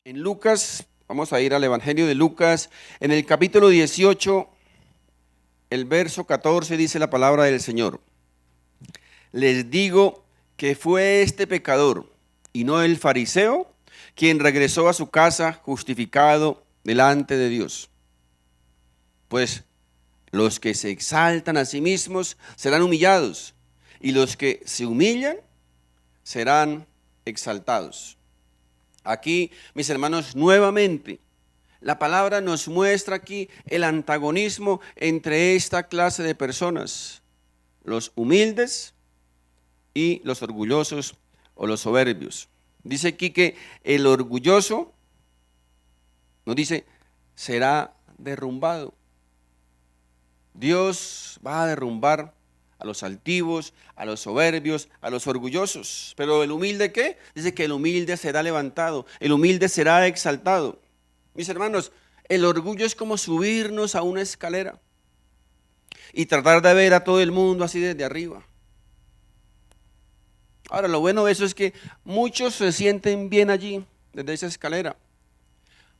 En Lucas, vamos a ir al Evangelio de Lucas, en el capítulo 18, el verso 14 dice la palabra del Señor. Les digo que fue este pecador y no el fariseo quien regresó a su casa justificado delante de Dios. Pues los que se exaltan a sí mismos serán humillados y los que se humillan serán exaltados. Aquí, mis hermanos, nuevamente, la palabra nos muestra aquí el antagonismo entre esta clase de personas, los humildes y los orgullosos o los soberbios. Dice aquí que el orgulloso, nos dice, será derrumbado. Dios va a derrumbar a los altivos, a los soberbios, a los orgullosos. Pero el humilde, ¿qué? Dice que el humilde será levantado, el humilde será exaltado. Mis hermanos, el orgullo es como subirnos a una escalera y tratar de ver a todo el mundo así desde arriba. Ahora, lo bueno de eso es que muchos se sienten bien allí, desde esa escalera.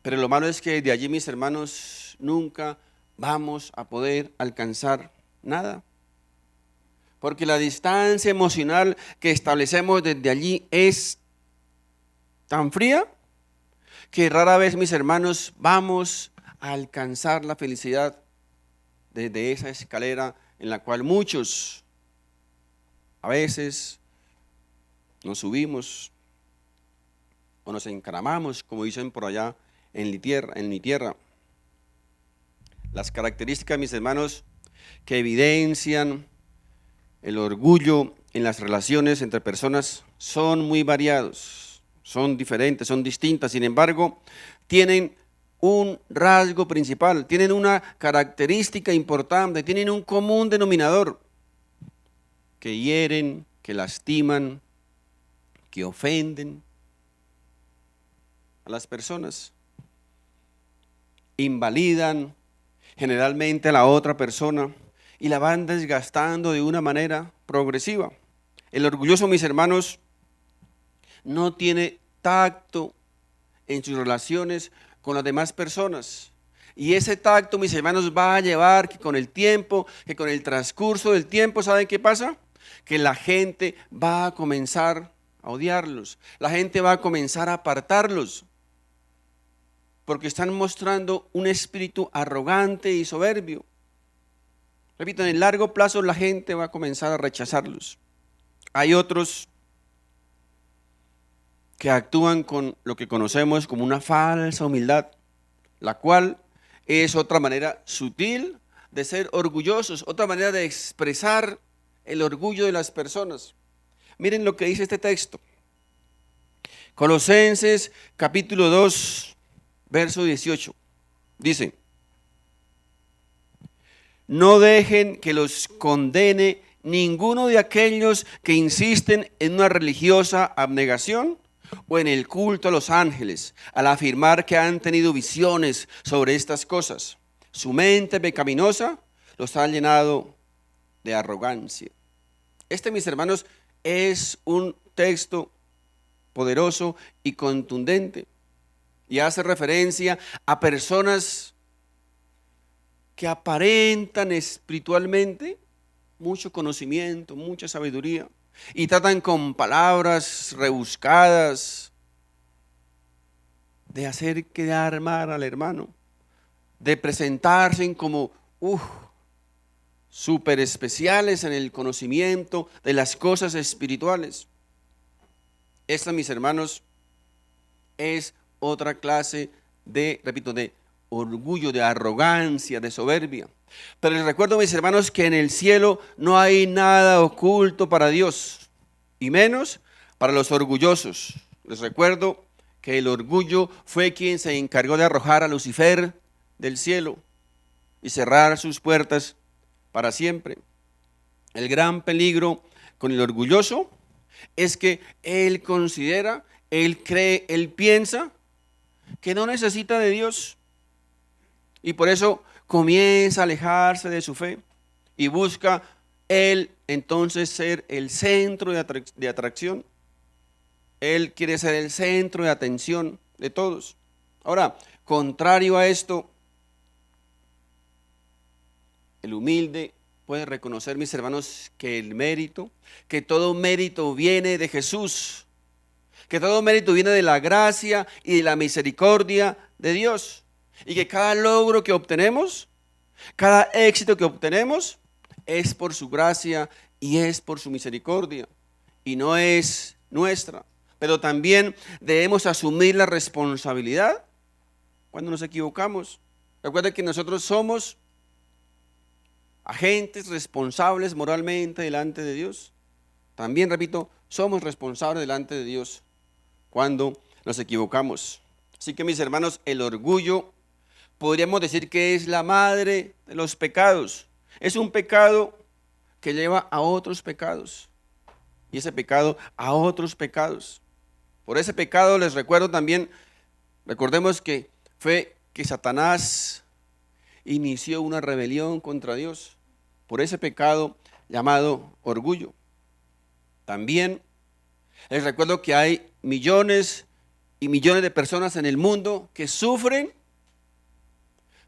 Pero lo malo es que de allí, mis hermanos, nunca vamos a poder alcanzar nada. Porque la distancia emocional que establecemos desde allí es tan fría que rara vez, mis hermanos, vamos a alcanzar la felicidad desde esa escalera en la cual muchos a veces nos subimos o nos encaramamos, como dicen por allá en mi tierra. Las características, mis hermanos, que evidencian el orgullo en las relaciones entre personas son muy variados, son diferentes, son distintas. Sin embargo, tienen un rasgo principal, tienen una característica importante, tienen un común denominador: que hieren, que lastiman, que ofenden a las personas, invalidan generalmente a la otra persona y la van desgastando de una manera progresiva. El orgulloso, mis hermanos, no tiene tacto en sus relaciones con las demás personas. Y ese tacto, mis hermanos, va a llevar que con el tiempo, que con el transcurso del tiempo, ¿saben qué pasa? Que la gente va a comenzar a odiarlos. La gente va a comenzar a apartarlos. Porque están mostrando un espíritu arrogante y soberbio. Repito, en el largo plazo la gente va a comenzar a rechazarlos. Hay otros que actúan con lo que conocemos como una falsa humildad, la cual es otra manera sutil de ser orgullosos, otra manera de expresar el orgullo de las personas. Miren lo que dice este texto. Colosenses capítulo 2, verso 18. Dice: no dejen que los condene ninguno de aquellos que insisten en una religiosa abnegación o en el culto a los ángeles, al afirmar que han tenido visiones sobre estas cosas. Su mente pecaminosa los ha llenado de arrogancia. Este, mis hermanos, es un texto poderoso y contundente y hace referencia a personas que aparentan espiritualmente mucho conocimiento, mucha sabiduría, y tratan con palabras rebuscadas de hacer quedar mal al hermano, de presentarse como súper especiales en el conocimiento de las cosas espirituales. Esta, mis hermanos, es otra clase de, repito, de orgullo, de arrogancia, de soberbia. Pero les recuerdo, mis hermanos, que en el cielo no hay nada oculto para Dios, y menos para los orgullosos. Les recuerdo que el orgullo fue quien se encargó de arrojar a Lucifer del cielo y cerrar sus puertas para siempre. El gran peligro con el orgulloso es que él considera, él cree, él piensa que no necesita de Dios. Y por eso comienza a alejarse de su fe y busca él entonces ser el centro de atracción. Él quiere ser el centro de atención de todos. Ahora, contrario a esto, el humilde puede reconocer, mis hermanos, que el mérito, que todo mérito viene de Jesús, que todo mérito viene de la gracia y de la misericordia de Dios, y que cada logro que obtenemos, cada éxito que obtenemos, es por su gracia y es por su misericordia, y no es nuestra. Pero también debemos asumir la responsabilidad cuando nos equivocamos. Recuerden que nosotros somos agentes responsables moralmente delante de Dios. También, repito, somos responsables delante de Dios cuando nos equivocamos. Así que, mis hermanos, el orgullo podríamos decir que es la madre de los pecados. Es un pecado que lleva a otros pecados, y ese pecado a otros pecados. Por ese pecado les recuerdo también, recordemos que fue que Satanás inició una rebelión contra Dios, por ese pecado llamado orgullo. También les recuerdo que hay millones y millones de personas en el mundo que sufren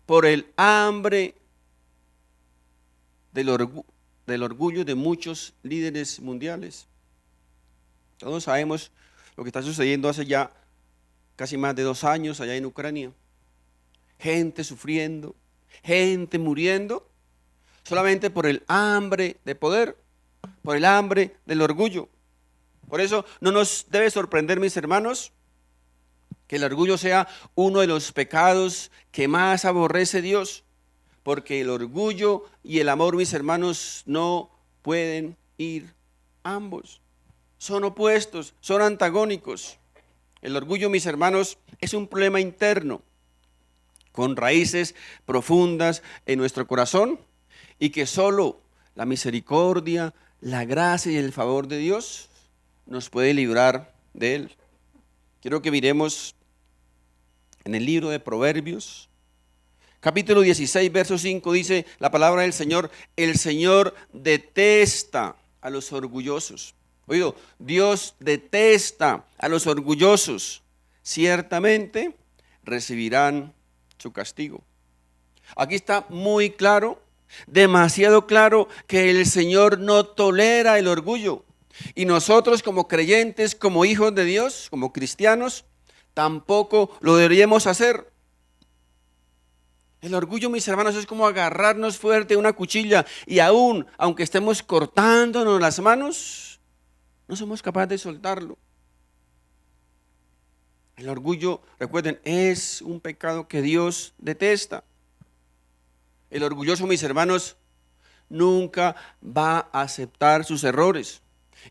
por el hambre del orgullo de muchos líderes mundiales. Todos sabemos lo que está sucediendo hace ya casi más de 2 años allá en Ucrania. Gente sufriendo, gente muriendo, solamente por el hambre de poder, por el hambre del orgullo. Por eso no nos debe sorprender, mis hermanos, que el orgullo sea uno de los pecados que más aborrece Dios, porque el orgullo y el amor, mis hermanos, no pueden ir ambos. Son opuestos, son antagónicos. El orgullo, mis hermanos, es un problema interno, con raíces profundas en nuestro corazón, y que solo la misericordia, la gracia y el favor de Dios nos puede librar de él. Quiero que miremos en el libro de Proverbios, capítulo 16, verso 5, dice la palabra del Señor: el Señor detesta a los orgullosos. Oído, Dios detesta a los orgullosos. Ciertamente recibirán su castigo. Aquí está muy claro, demasiado claro, que el Señor no tolera el orgullo. Y nosotros, como creyentes, como hijos de Dios, como cristianos, tampoco lo deberíamos hacer. El orgullo, mis hermanos, es como agarrarnos fuerte una cuchilla, y aún, aunque estemos cortándonos las manos, no somos capaces de soltarlo. El orgullo, recuerden, es un pecado que Dios detesta. El orgulloso, mis hermanos, nunca va a aceptar sus errores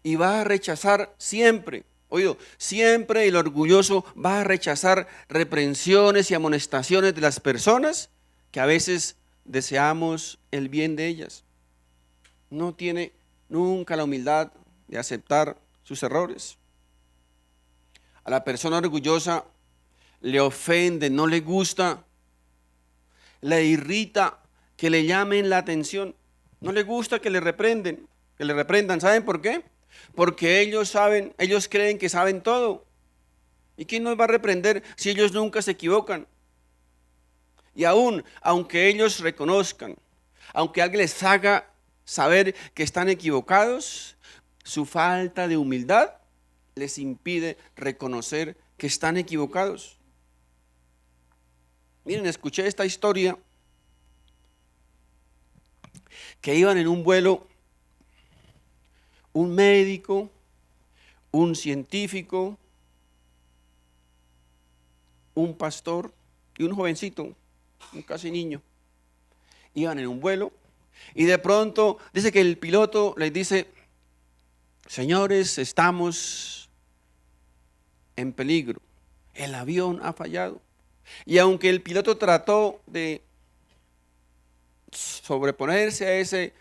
y va a rechazar siempre. Oído, siempre el orgulloso va a rechazar reprensiones y amonestaciones de las personas que a veces deseamos el bien de ellas. No tiene nunca la humildad de aceptar sus errores. A la persona orgullosa le ofende, no le gusta, le irrita que le llamen la atención, no le gusta que le reprendan. ¿Saben por qué? Porque ellos creen que saben todo. ¿Y quién nos va a reprender si ellos nunca se equivocan? Y aún, aunque ellos reconozcan, aunque alguien les haga saber que están equivocados, su falta de humildad les impide reconocer que están equivocados. Miren, escuché esta historia, que iban en un vuelo un médico, un científico, un pastor y un jovencito, un casi niño. Iban en un vuelo y de pronto dice que el piloto les dice: señores, estamos en peligro, el avión ha fallado. Y aunque el piloto trató de sobreponerse a ese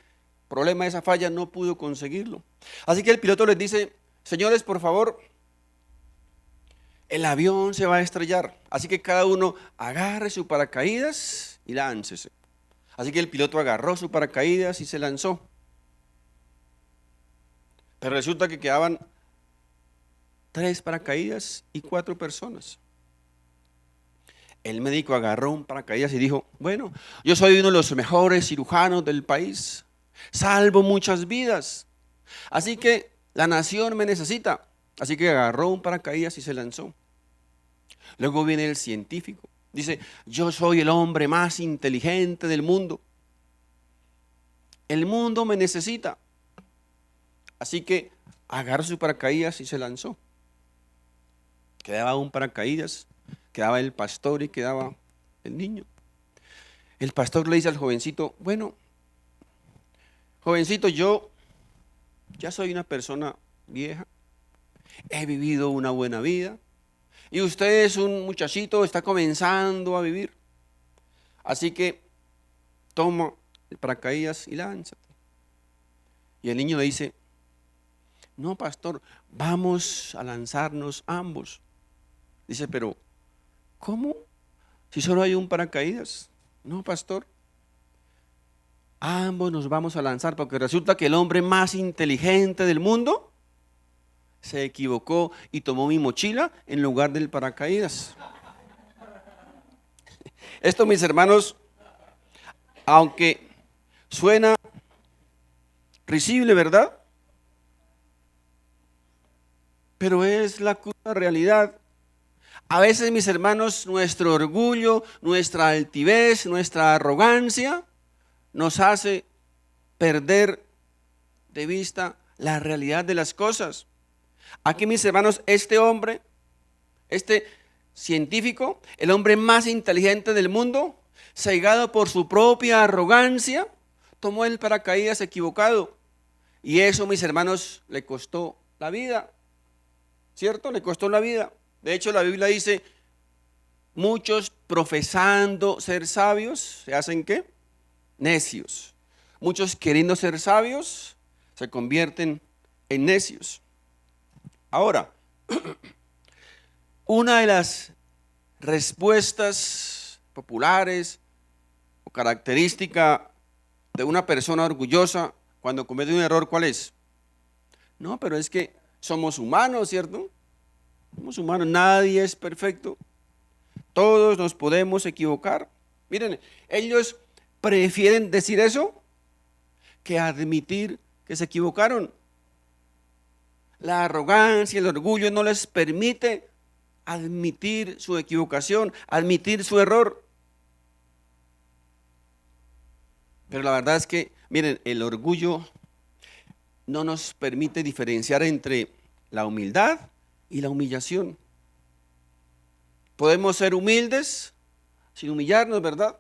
problema, a esa falla, no pudo conseguirlo. Así que el piloto les dice: señores, por favor, el avión se va a estrellar, así que cada uno agarre su paracaídas y láncese. Así que el piloto agarró su paracaídas y se lanzó. Pero resulta que quedaban 3 paracaídas y 4 personas. El médico agarró un paracaídas y dijo, bueno, yo soy uno de los mejores cirujanos del país, salvo muchas vidas, así que la nación me necesita. Así que agarró un paracaídas y se lanzó. Luego viene el científico, dice, yo soy el hombre más inteligente del mundo, el mundo me necesita. Así que agarró su paracaídas y se lanzó. Quedaba un paracaídas, quedaba el pastor y quedaba el niño. El pastor le dice al jovencito, bueno, jovencito, yo ya soy una persona vieja, he vivido una buena vida y usted es un muchachito, está comenzando a vivir. Así que toma el paracaídas y lánzate. Y el niño le dice, no, pastor, vamos a lanzarnos ambos. Dice, pero ¿cómo? Si solo hay un paracaídas. No, pastor, ambos nos vamos a lanzar porque resulta que el hombre más inteligente del mundo se equivocó y tomó mi mochila en lugar del paracaídas. Esto, mis hermanos, aunque suena risible, ¿verdad? Pero es la cruda realidad. A veces, mis hermanos, nuestro orgullo, nuestra altivez, nuestra arrogancia nos hace perder de vista la realidad de las cosas. Aquí, mis hermanos, este hombre, este científico, el hombre más inteligente del mundo, cegado por su propia arrogancia, tomó el paracaídas equivocado. Y eso, mis hermanos, le costó la vida, ¿cierto? Le costó la vida. De hecho, la Biblia dice, muchos profesando ser sabios, ¿se hacen qué? Necios. Muchos queriendo ser sabios, se convierten en necios. Ahora, una de las respuestas populares o característica de una persona orgullosa cuando comete un error, ¿cuál es? No, pero es que somos humanos, ¿cierto? Somos humanos, nadie es perfecto. Todos nos podemos equivocar. Miren, ellos prefieren decir eso que admitir que se equivocaron. La arrogancia, el orgullo no les permite admitir su equivocación, admitir su error. Pero la verdad es que, miren, el orgullo no nos permite diferenciar entre la humildad y la humillación. Podemos ser humildes sin humillarnos, ¿verdad?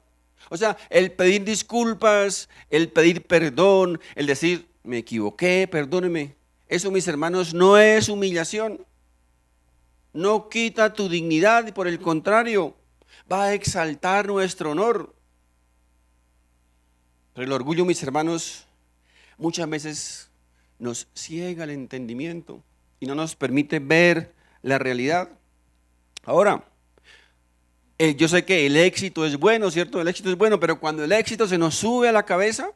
O sea, el pedir disculpas, el pedir perdón, el decir, me equivoqué, perdóneme. Eso, mis hermanos, no es humillación. No quita tu dignidad y por el contrario, va a exaltar nuestro honor. Pero el orgullo, mis hermanos, muchas veces nos ciega el entendimiento y no nos permite ver la realidad. Ahora, yo sé que el éxito es bueno, ¿cierto? El éxito es bueno, pero cuando el éxito se nos sube a la cabeza,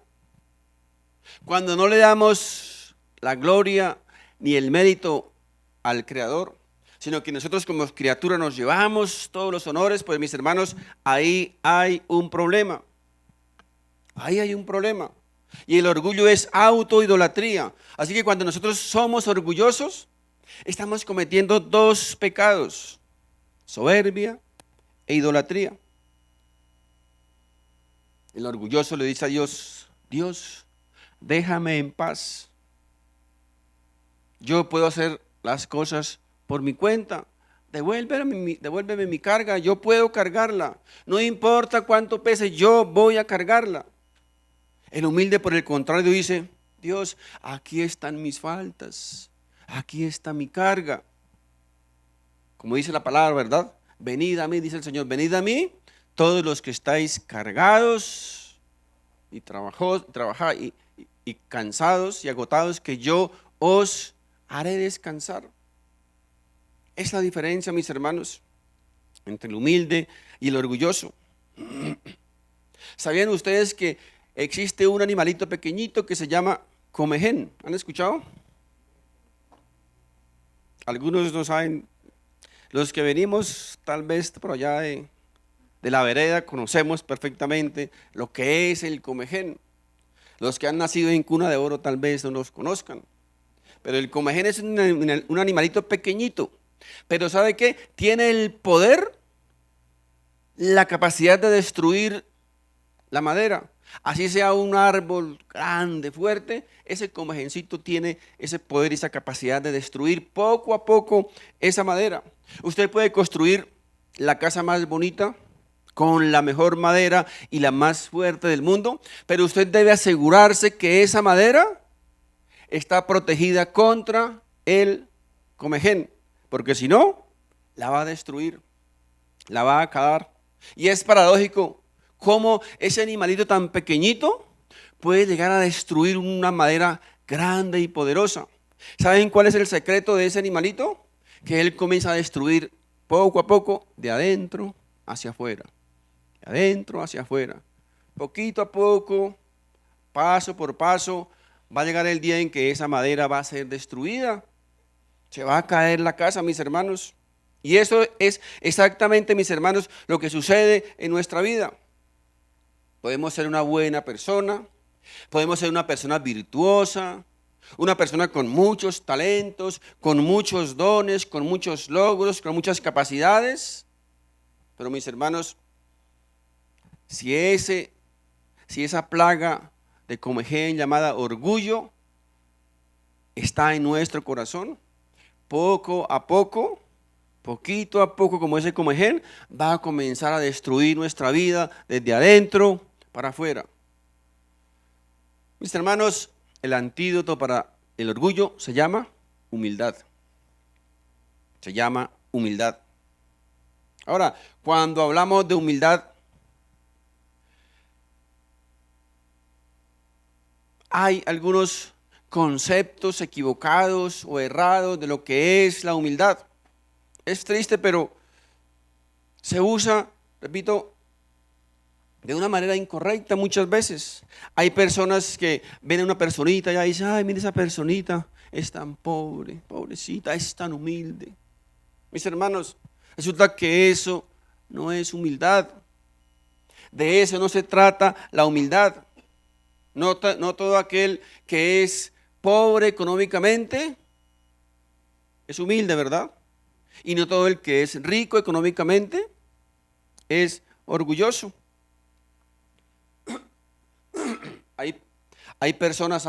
cuando no le damos la gloria ni el mérito al Creador, sino que nosotros como criatura nos llevamos todos los honores, pues mis hermanos, ahí hay un problema. Ahí hay un problema. Y el orgullo es autoidolatría. Así que cuando nosotros somos orgullosos, estamos cometiendo dos pecados: soberbia e idolatría. El orgulloso le dice a Dios, Dios, déjame en paz. Yo puedo hacer las cosas por mi cuenta. Devuélveme mi carga, yo puedo cargarla. No importa cuánto pese, yo voy a cargarla. El humilde, por el contrario, dice, Dios, aquí están mis faltas, aquí está mi carga. Como dice la palabra, ¿verdad? Venid a mí, dice el Señor, venid a mí, todos los que estáis cargados y cansados y agotados, que yo os haré descansar. Es la diferencia, mis hermanos, entre el humilde y el orgulloso. ¿Sabían ustedes que existe un animalito pequeñito que se llama comején? ¿Han escuchado? Algunos no saben. Los que venimos tal vez por allá de de la vereda conocemos perfectamente lo que es el comején. Los que han nacido en cuna de oro tal vez no los conozcan. Pero el comején es un animalito pequeñito. Pero ¿sabe qué? Tiene el poder, la capacidad de destruir la madera. Así sea un árbol grande, fuerte, ese comejencito tiene ese poder y esa capacidad de destruir poco a poco esa madera. Usted puede construir la casa más bonita con la mejor madera y la más fuerte del mundo, pero usted debe asegurarse que esa madera está protegida contra el comején, porque si no, la va a destruir, la va a acabar. Y es paradójico cómo ese animalito tan pequeñito puede llegar a destruir una madera grande y poderosa. ¿Saben cuál es el secreto de ese animalito? Que él comienza a destruir poco a poco, de adentro hacia afuera, de adentro hacia afuera, poquito a poco, paso por paso. Va a llegar el día en que esa madera va a ser destruida. Se va a caer la casa, mis hermanos. Y eso es exactamente, mis hermanos, lo que sucede en nuestra vida. Podemos ser una buena persona, podemos ser una persona virtuosa, una persona con muchos talentos, con muchos dones, con muchos logros, con muchas capacidades. Pero mis hermanos, si esa plaga de comején llamada orgullo está en nuestro corazón, poco a poco, poquito a poco, como ese comején, va a comenzar a destruir nuestra vida desde adentro para afuera. Mis hermanos, el antídoto para el orgullo se llama humildad. Se llama humildad. Ahora, cuando hablamos de humildad, hay algunos conceptos equivocados o errados de lo que es la humildad. Es triste, pero se usa, repito, de una manera incorrecta muchas veces. Hay personas que ven a una personita y dicen, ay, mira esa personita, es tan pobre, pobrecita, es tan humilde. Mis hermanos, resulta que eso no es humildad. De eso no se trata la humildad. No todo aquel que es pobre económicamente es humilde, ¿verdad? Y no todo el que es rico económicamente es orgulloso. Hay personas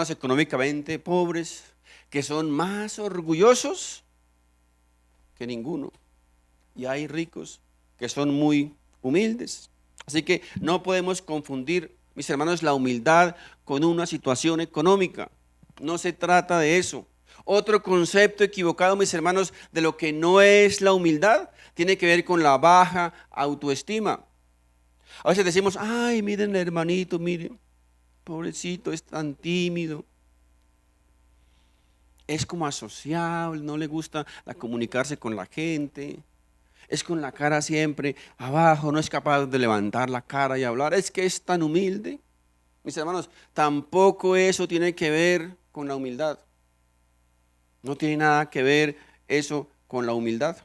económicamente pobres que son más orgullosos que ninguno. Y hay ricos que son muy humildes. Así que no podemos confundir, mis hermanos, la humildad con una situación económica. No se trata de eso. Otro concepto equivocado, mis hermanos, de lo que no es la humildad, tiene que ver con la baja autoestima. A veces decimos, ay, miren hermanito, miren, pobrecito, es tan tímido. Es como asociable, no le gusta comunicarse con la gente. Es con la cara siempre abajo, no es capaz de levantar la cara y hablar. Es que es tan humilde. Mis hermanos, tampoco eso tiene que ver con la humildad. No tiene nada que ver eso con la humildad.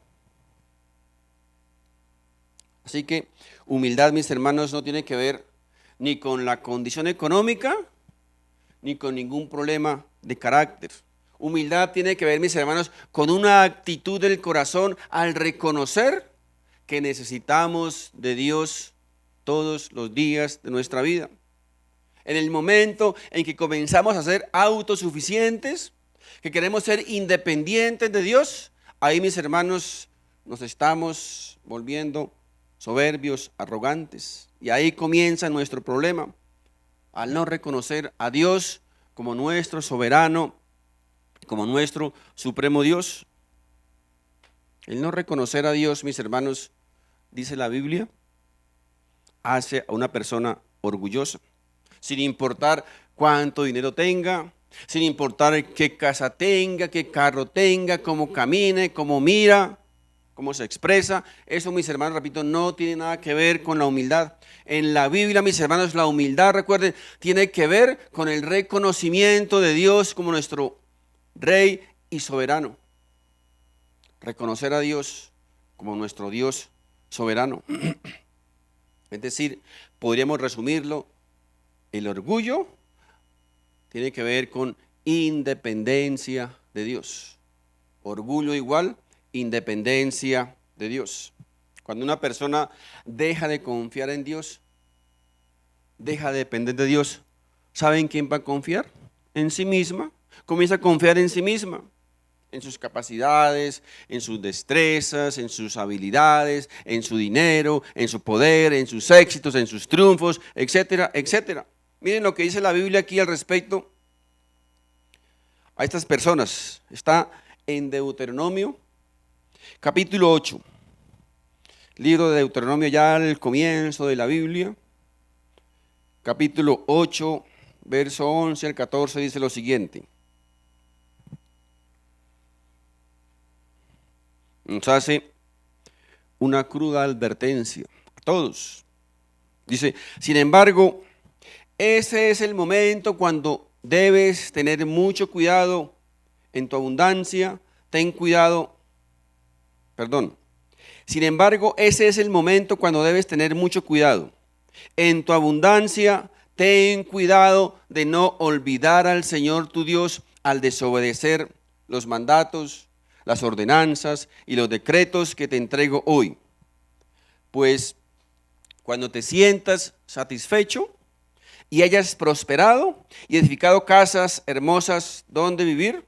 Así que humildad, mis hermanos, no tiene que ver ni con la condición económica, ni con ningún problema de carácter. Humildad tiene que ver, mis hermanos, con una actitud del corazón al reconocer que necesitamos de Dios todos los días de nuestra vida. En el momento en que comenzamos a ser autosuficientes, que queremos ser independientes de Dios, ahí, mis hermanos, nos estamos volviendo soberbios, arrogantes. Y ahí comienza nuestro problema, al no reconocer a Dios como nuestro soberano, como nuestro supremo Dios. El no reconocer a Dios, mis hermanos, dice la Biblia, hace a una persona orgullosa, sin importar cuánto dinero tenga, sin importar qué casa tenga, qué carro tenga, cómo camine, cómo mira, cómo se expresa. Eso, mis hermanos, repito, no tiene nada que ver con la humildad. En la Biblia, mis hermanos, la humildad, recuerden, tiene que ver con el reconocimiento de Dios como nuestro Rey y soberano. Reconocer a Dios como nuestro Dios soberano. Es decir, podríamos resumirlo, el orgullo tiene que ver con independencia de Dios. Orgullo igual independencia de Dios. Cuando una persona deja de confiar en Dios, deja de depender de Dios, ¿saben quién va a confiar? En sí misma. Comienza a confiar en sí misma, en sus capacidades, en sus destrezas, en sus habilidades, en su dinero, en su poder, en sus éxitos, en sus triunfos, etcétera, etcétera. Miren lo que dice la Biblia aquí al respecto a estas personas. Está en Deuteronomio, capítulo 8. Libro de Deuteronomio, ya al comienzo de la Biblia. Capítulo 8, verso 11 al 14, dice lo siguiente. Nos hace una cruda advertencia a todos. Dice, sin embargo, ese es el momento cuando debes tener mucho cuidado en tu abundancia. Ten cuidado, perdón. Sin embargo, ese es el momento cuando debes tener mucho cuidado. En tu abundancia, ten cuidado de no olvidar al Señor tu Dios al desobedecer los mandatos, las ordenanzas y los decretos que te entrego hoy. Pues cuando te sientas satisfecho y hayas prosperado y edificado casas hermosas donde vivir,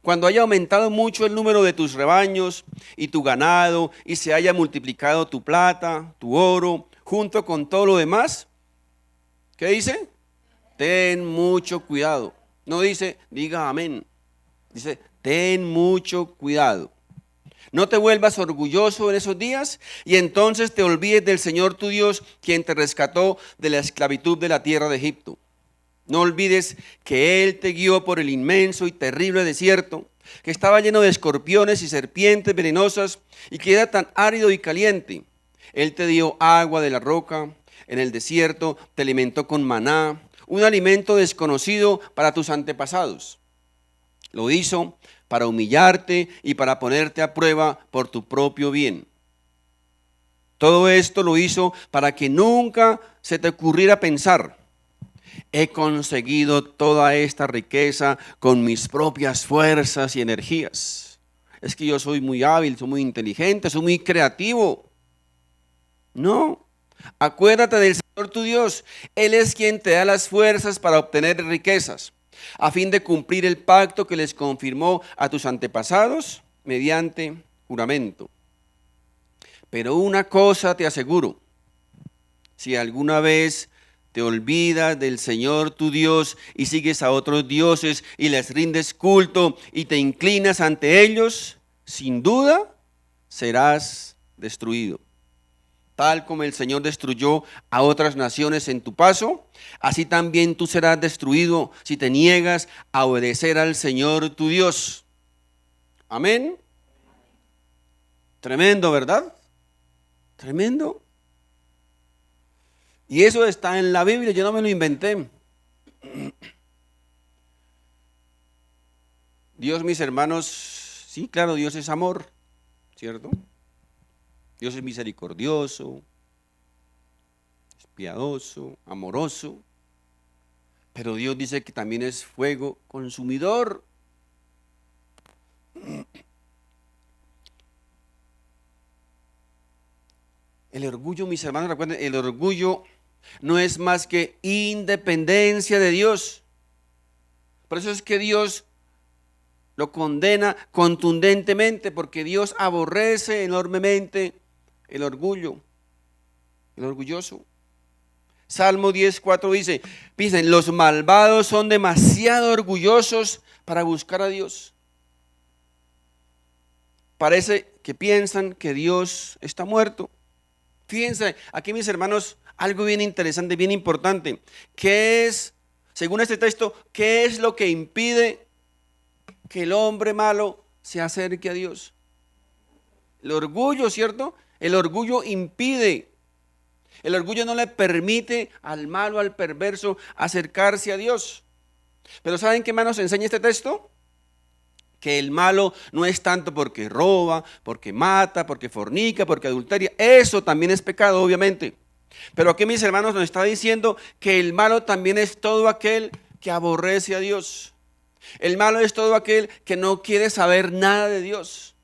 cuando haya aumentado mucho el número de tus rebaños y tu ganado y se haya multiplicado tu plata, tu oro, junto con todo lo demás, ¿qué dice? Ten mucho cuidado. No dice, diga amén. Dice, ten mucho cuidado. No te vuelvas orgulloso en esos días y entonces te olvides del Señor tu Dios, quien te rescató de la esclavitud de la tierra de Egipto. No olvides que Él te guió por el inmenso y terrible desierto, que estaba lleno de escorpiones y serpientes venenosas y que era tan árido y caliente. Él te dio agua de la roca, en el desierto te alimentó con maná, un alimento desconocido para tus antepasados. Lo hizo para humillarte y para ponerte a prueba por tu propio bien. Todo esto lo hizo para que nunca se te ocurriera pensar, he conseguido toda esta riqueza con mis propias fuerzas y energías. Es que yo soy muy hábil, soy muy inteligente, soy muy creativo. No, acuérdate del Señor tu Dios. Él es quien te da las fuerzas para obtener riquezas, a fin de cumplir el pacto que les confirmó a tus antepasados mediante juramento. Pero una cosa te aseguro, si alguna vez te olvidas del Señor tu Dios y sigues a otros dioses y les rindes culto y te inclinas ante ellos, sin duda serás destruido. Tal como el Señor destruyó a otras naciones en tu paso, así también tú serás destruido si te niegas a obedecer al Señor tu Dios. Amén. Tremendo, ¿verdad? Tremendo. Y eso está en la Biblia, yo no me lo inventé. Dios, mis hermanos, sí, claro, Dios es amor, ¿cierto? Dios es misericordioso, es piadoso, amoroso, pero Dios dice que también es fuego consumidor. El orgullo, mis hermanos, recuerden, el orgullo no es más que independencia de Dios. Por eso es que Dios lo condena contundentemente, porque Dios aborrece enormemente el orgullo, el orgulloso. Salmo 10:4 dicen, los malvados son demasiado orgullosos para buscar a Dios. Parece que piensan que Dios está muerto. Fíjense, aquí mis hermanos, algo bien interesante, bien importante. ¿Qué es, según este texto, qué es lo que impide que el hombre malo se acerque a Dios? El orgullo, ¿cierto? El orgullo impide. El orgullo no le permite al malo, al perverso, acercarse a Dios. Pero ¿saben qué más nos enseña este texto? Que el malo no es tanto porque roba, porque mata, porque fornica, porque adulteria. Eso también es pecado, obviamente. Pero aquí, mis hermanos, nos está diciendo que el malo también es todo aquel que aborrece a Dios. El malo es todo aquel que no quiere saber nada de Dios.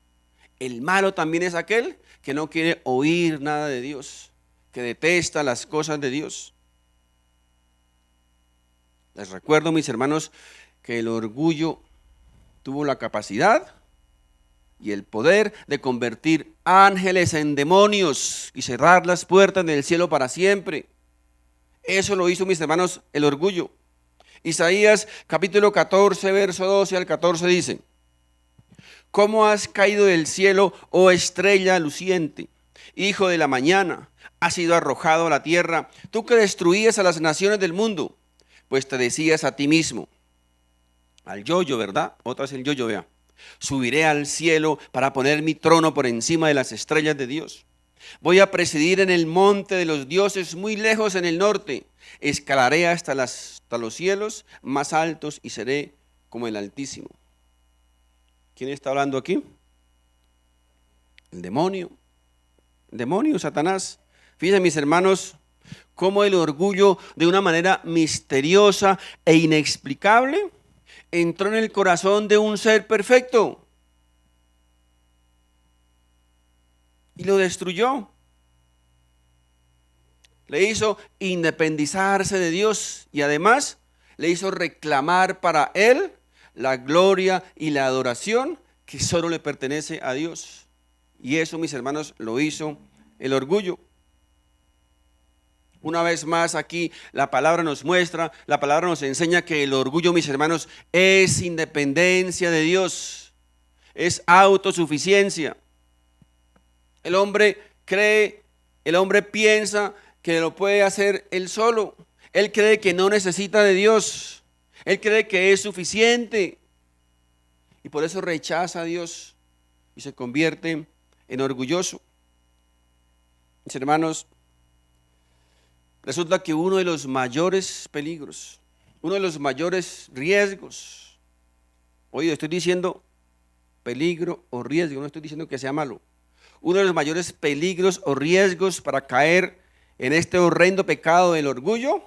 El malo también es aquel que no quiere oír nada de Dios, que detesta las cosas de Dios. Les recuerdo, mis hermanos, que el orgullo tuvo la capacidad y el poder de convertir ángeles en demonios y cerrar las puertas del cielo para siempre. Eso lo hizo, mis hermanos, el orgullo. Isaías capítulo 14, verso 12 al 14 dice: ¿Cómo has caído del cielo, oh estrella luciente, hijo de la mañana? Has sido arrojado a la tierra, tú que destruías a las naciones del mundo, pues te decías a ti mismo, al yoyo, ¿verdad? Otra vez el yoyo, vea. Subiré al cielo para poner mi trono por encima de las estrellas de Dios. Voy a presidir en el monte de los dioses muy lejos en el norte. Escalaré hasta los cielos más altos y seré como el Altísimo. ¿Quién está hablando aquí? El demonio. El demonio, Satanás. Fíjense, mis hermanos, cómo el orgullo, de una manera misteriosa e inexplicable, entró en el corazón de un ser perfecto y lo destruyó. Le hizo independizarse de Dios y además le hizo reclamar para él la gloria y la adoración que solo le pertenece a Dios. Y eso, mis hermanos, lo hizo el orgullo. Una vez más aquí la palabra nos muestra, la palabra nos enseña que el orgullo, mis hermanos, es independencia de Dios, es autosuficiencia. El hombre cree, el hombre piensa que lo puede hacer él solo. Él cree que no necesita de Dios. Él cree que es suficiente. Y por eso rechaza a Dios y se convierte en orgulloso. Mis hermanos, resulta que uno de los mayores peligros, uno de los mayores riesgos, oye, estoy diciendo peligro o riesgo, no estoy diciendo que sea malo. Uno de los mayores peligros o riesgos para caer en este horrendo pecado del orgullo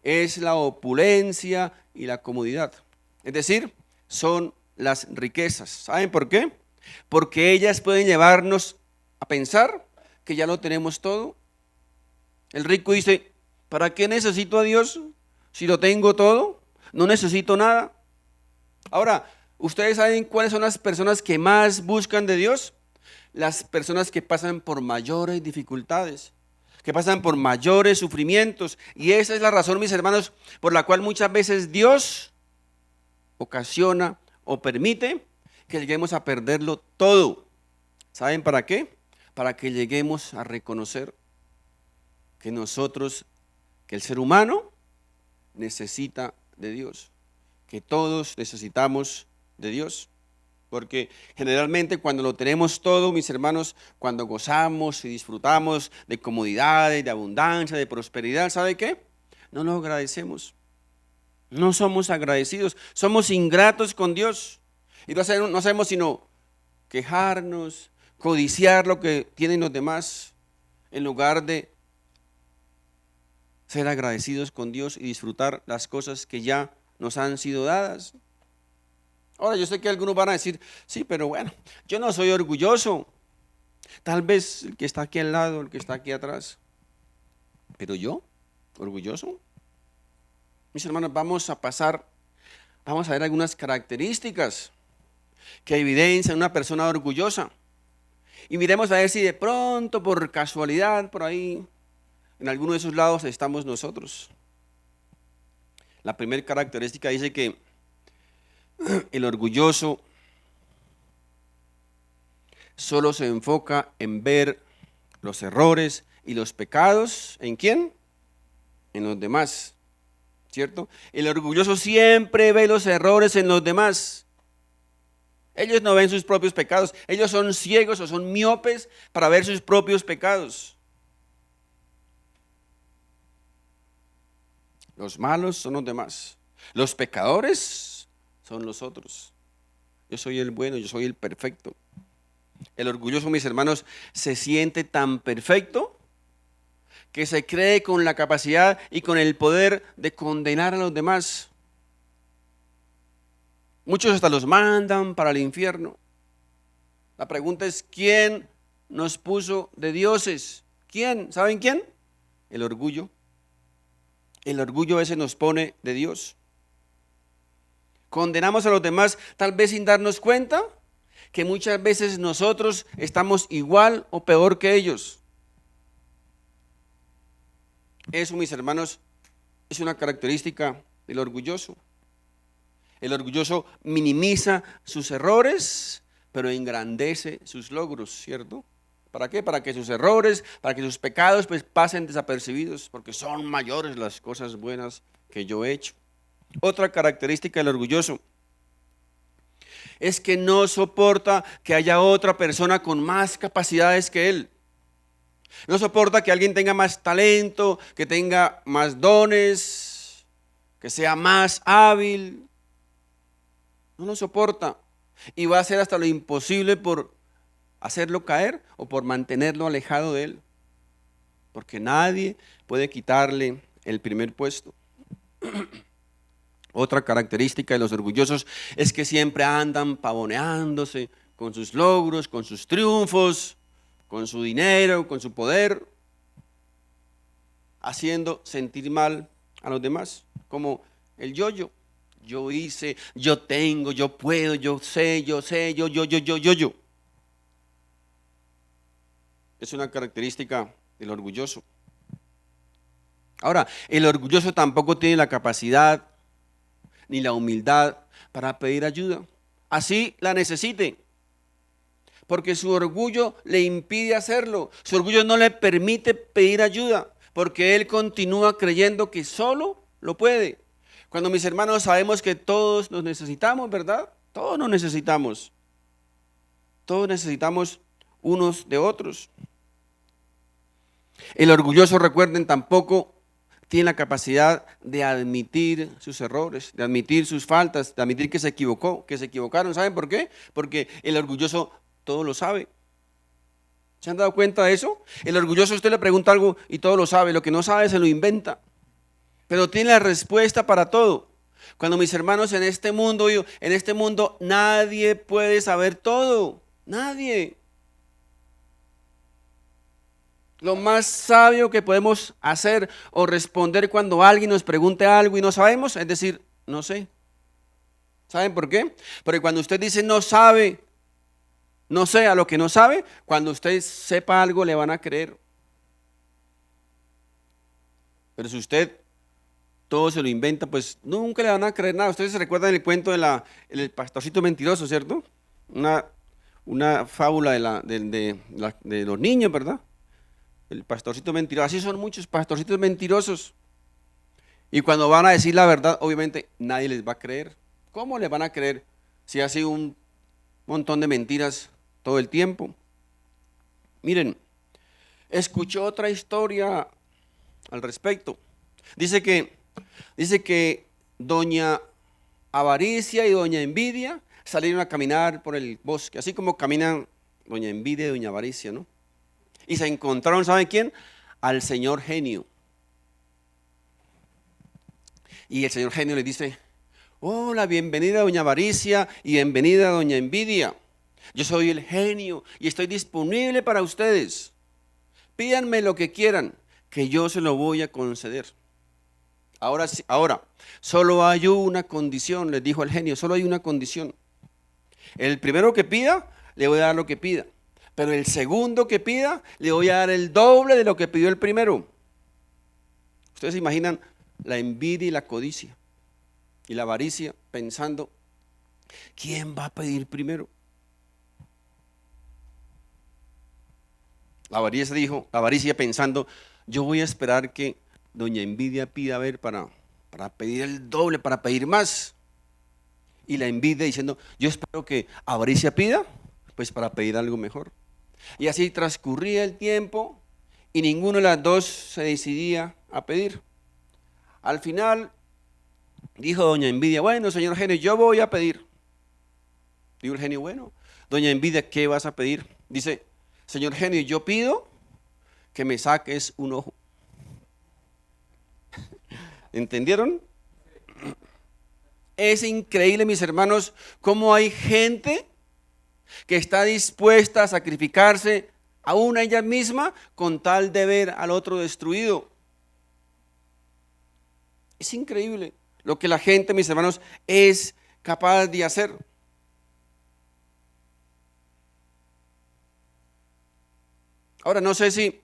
es la opulencia y la comodidad. Es decir, son las riquezas. ¿Saben por qué? Porque ellas pueden llevarnos a pensar que ya lo tenemos todo. El rico dice, ¿para qué necesito a Dios si lo tengo todo? No necesito nada. Ahora, ¿ustedes saben cuáles son las personas que más buscan de Dios? Las personas que pasan por mayores dificultades, que pasan por mayores sufrimientos. Y esa es la razón, mis hermanos, por la cual muchas veces Dios ocasiona o permite que lleguemos a perderlo todo. ¿Saben para qué? Para que lleguemos a reconocer que nosotros, que el ser humano necesita de Dios, que todos necesitamos de Dios. Porque generalmente cuando lo tenemos todo, mis hermanos, cuando gozamos y disfrutamos de comodidades, de abundancia, de prosperidad, ¿sabe qué? No lo agradecemos. No somos agradecidos, somos ingratos con Dios. Y no hacemos sino quejarnos, codiciar lo que tienen los demás, en lugar de ser agradecidos con Dios y disfrutar las cosas que ya nos han sido dadas. Ahora, yo sé que algunos van a decir, sí, pero bueno, yo no soy orgulloso. Tal vez el que está aquí al lado, el que está aquí atrás. Pero yo, orgulloso. Mis hermanos, vamos a ver algunas características que evidencian una persona orgullosa. Y miremos a ver si de pronto, por casualidad, por ahí, en alguno de esos lados estamos nosotros. La primera característica dice que el orgulloso solo se enfoca en ver los errores y los pecados. ¿En quién? En los demás, ¿cierto? El orgulloso siempre ve los errores en los demás. Ellos no ven sus propios pecados. Ellos son ciegos o son miopes para ver sus propios pecados. Los malos son los demás. Los pecadores son los otros. yo soy el bueno, yo soy el perfecto. El orgulloso, mis hermanos, se siente tan perfecto que se cree con la capacidad y con el poder de condenar a los demás. Muchos hasta los mandan para el infierno. La pregunta es, ¿quién nos puso de dioses? ¿Quién? ¿Saben quién? El orgullo. El orgullo ese nos pone de Dios. Condenamos a los demás tal vez sin darnos cuenta que muchas veces nosotros estamos igual o peor que ellos. Eso, mis hermanos, es una característica del orgulloso. El orgulloso minimiza sus errores, pero engrandece sus logros, ¿cierto? ¿Para qué? Para que sus errores, para que sus pecados pues pasen desapercibidos, porque son mayores las cosas buenas que yo he hecho. Otra característica del orgulloso es que no soporta que haya otra persona con más capacidades que él. No soporta que alguien tenga más talento, que tenga más dones, que sea más hábil. No lo soporta y va a hacer hasta lo imposible por hacerlo caer o por mantenerlo alejado de él, porque nadie puede quitarle el primer puesto. Otra característica de los orgullosos es que siempre andan pavoneándose con sus logros, con sus triunfos, con su dinero, con su poder, haciendo sentir mal a los demás, como el yo-yo. Yo hice, yo tengo, yo puedo, yo sé, yo. Es una característica del orgulloso. Ahora, el orgulloso tampoco tiene la capacidad ni la humildad para pedir ayuda, así la necesite, porque su orgullo le impide hacerlo. Su orgullo no le permite pedir ayuda, porque él continúa creyendo que solo lo puede. Cuando, mis hermanos, sabemos que todos nos necesitamos, ¿verdad? Todos nos necesitamos. Todos necesitamos unos de otros. El orgulloso, recuerden, tampoco tiene la capacidad de admitir sus errores, de admitir sus faltas, de admitir que se equivocó, que se equivocaron. ¿Saben por qué? Porque el orgulloso todo lo sabe. ¿Se han dado cuenta de eso? El orgulloso, usted le pregunta algo y todo lo sabe, lo que no sabe se lo inventa, pero tiene la respuesta para todo. Cuando, mis hermanos, en este mundo nadie puede saber todo, nadie. Lo más sabio que podemos hacer o responder cuando alguien nos pregunte algo y no sabemos, es decir, no sé. ¿Saben por qué? Porque cuando usted dice no sabe, no sé a lo que no sabe, cuando usted sepa algo le van a creer. Pero si usted todo se lo inventa, pues nunca le van a creer nada. Ustedes se recuerdan el cuento el pastorcito mentiroso, ¿cierto? Una fábula de los niños, ¿verdad? El pastorcito mentiroso. Así son muchos pastorcitos mentirosos. Y cuando van a decir la verdad, obviamente nadie les va a creer. ¿Cómo les van a creer si hace un montón de mentiras todo el tiempo? Miren, escuché otra historia al respecto. Dice que doña Avaricia y doña Envidia salieron a caminar por el bosque, así como caminan doña Envidia y doña Avaricia, ¿no? Y se encontraron, ¿saben quién? Al señor Genio. Y el señor Genio le dice: hola, bienvenida doña Avaricia y bienvenida doña Envidia. Yo soy el genio y estoy disponible para ustedes. Pídanme lo que quieran, que yo se lo voy a conceder. Ahora, solo hay una condición, les dijo el genio, solo hay una condición. El primero que pida, le voy a dar lo que pida. Pero el segundo que pida, le voy a dar el doble de lo que pidió el primero. Ustedes se imaginan la envidia y la codicia y la avaricia pensando, ¿quién va a pedir primero? La avaricia pensando, yo voy a esperar que doña Envidia pida, a ver, para pedir el doble, para pedir más. Y la envidia diciendo, yo espero que Avaricia pida, pues para pedir algo mejor. Y así transcurría el tiempo y ninguno de las dos se decidía a pedir. Al final dijo doña Envidia, bueno, señor genio, yo voy a pedir. Dijo el genio, bueno, doña Envidia, ¿qué vas a pedir? Dice, señor genio, yo pido que me saques un ojo. ¿Entendieron? Es increíble, mis hermanos, cómo hay gente que está dispuesta a sacrificarse aún a ella misma con tal de ver al otro destruido. Es increíble lo que la gente, mis hermanos, es capaz de hacer. Ahora, no sé si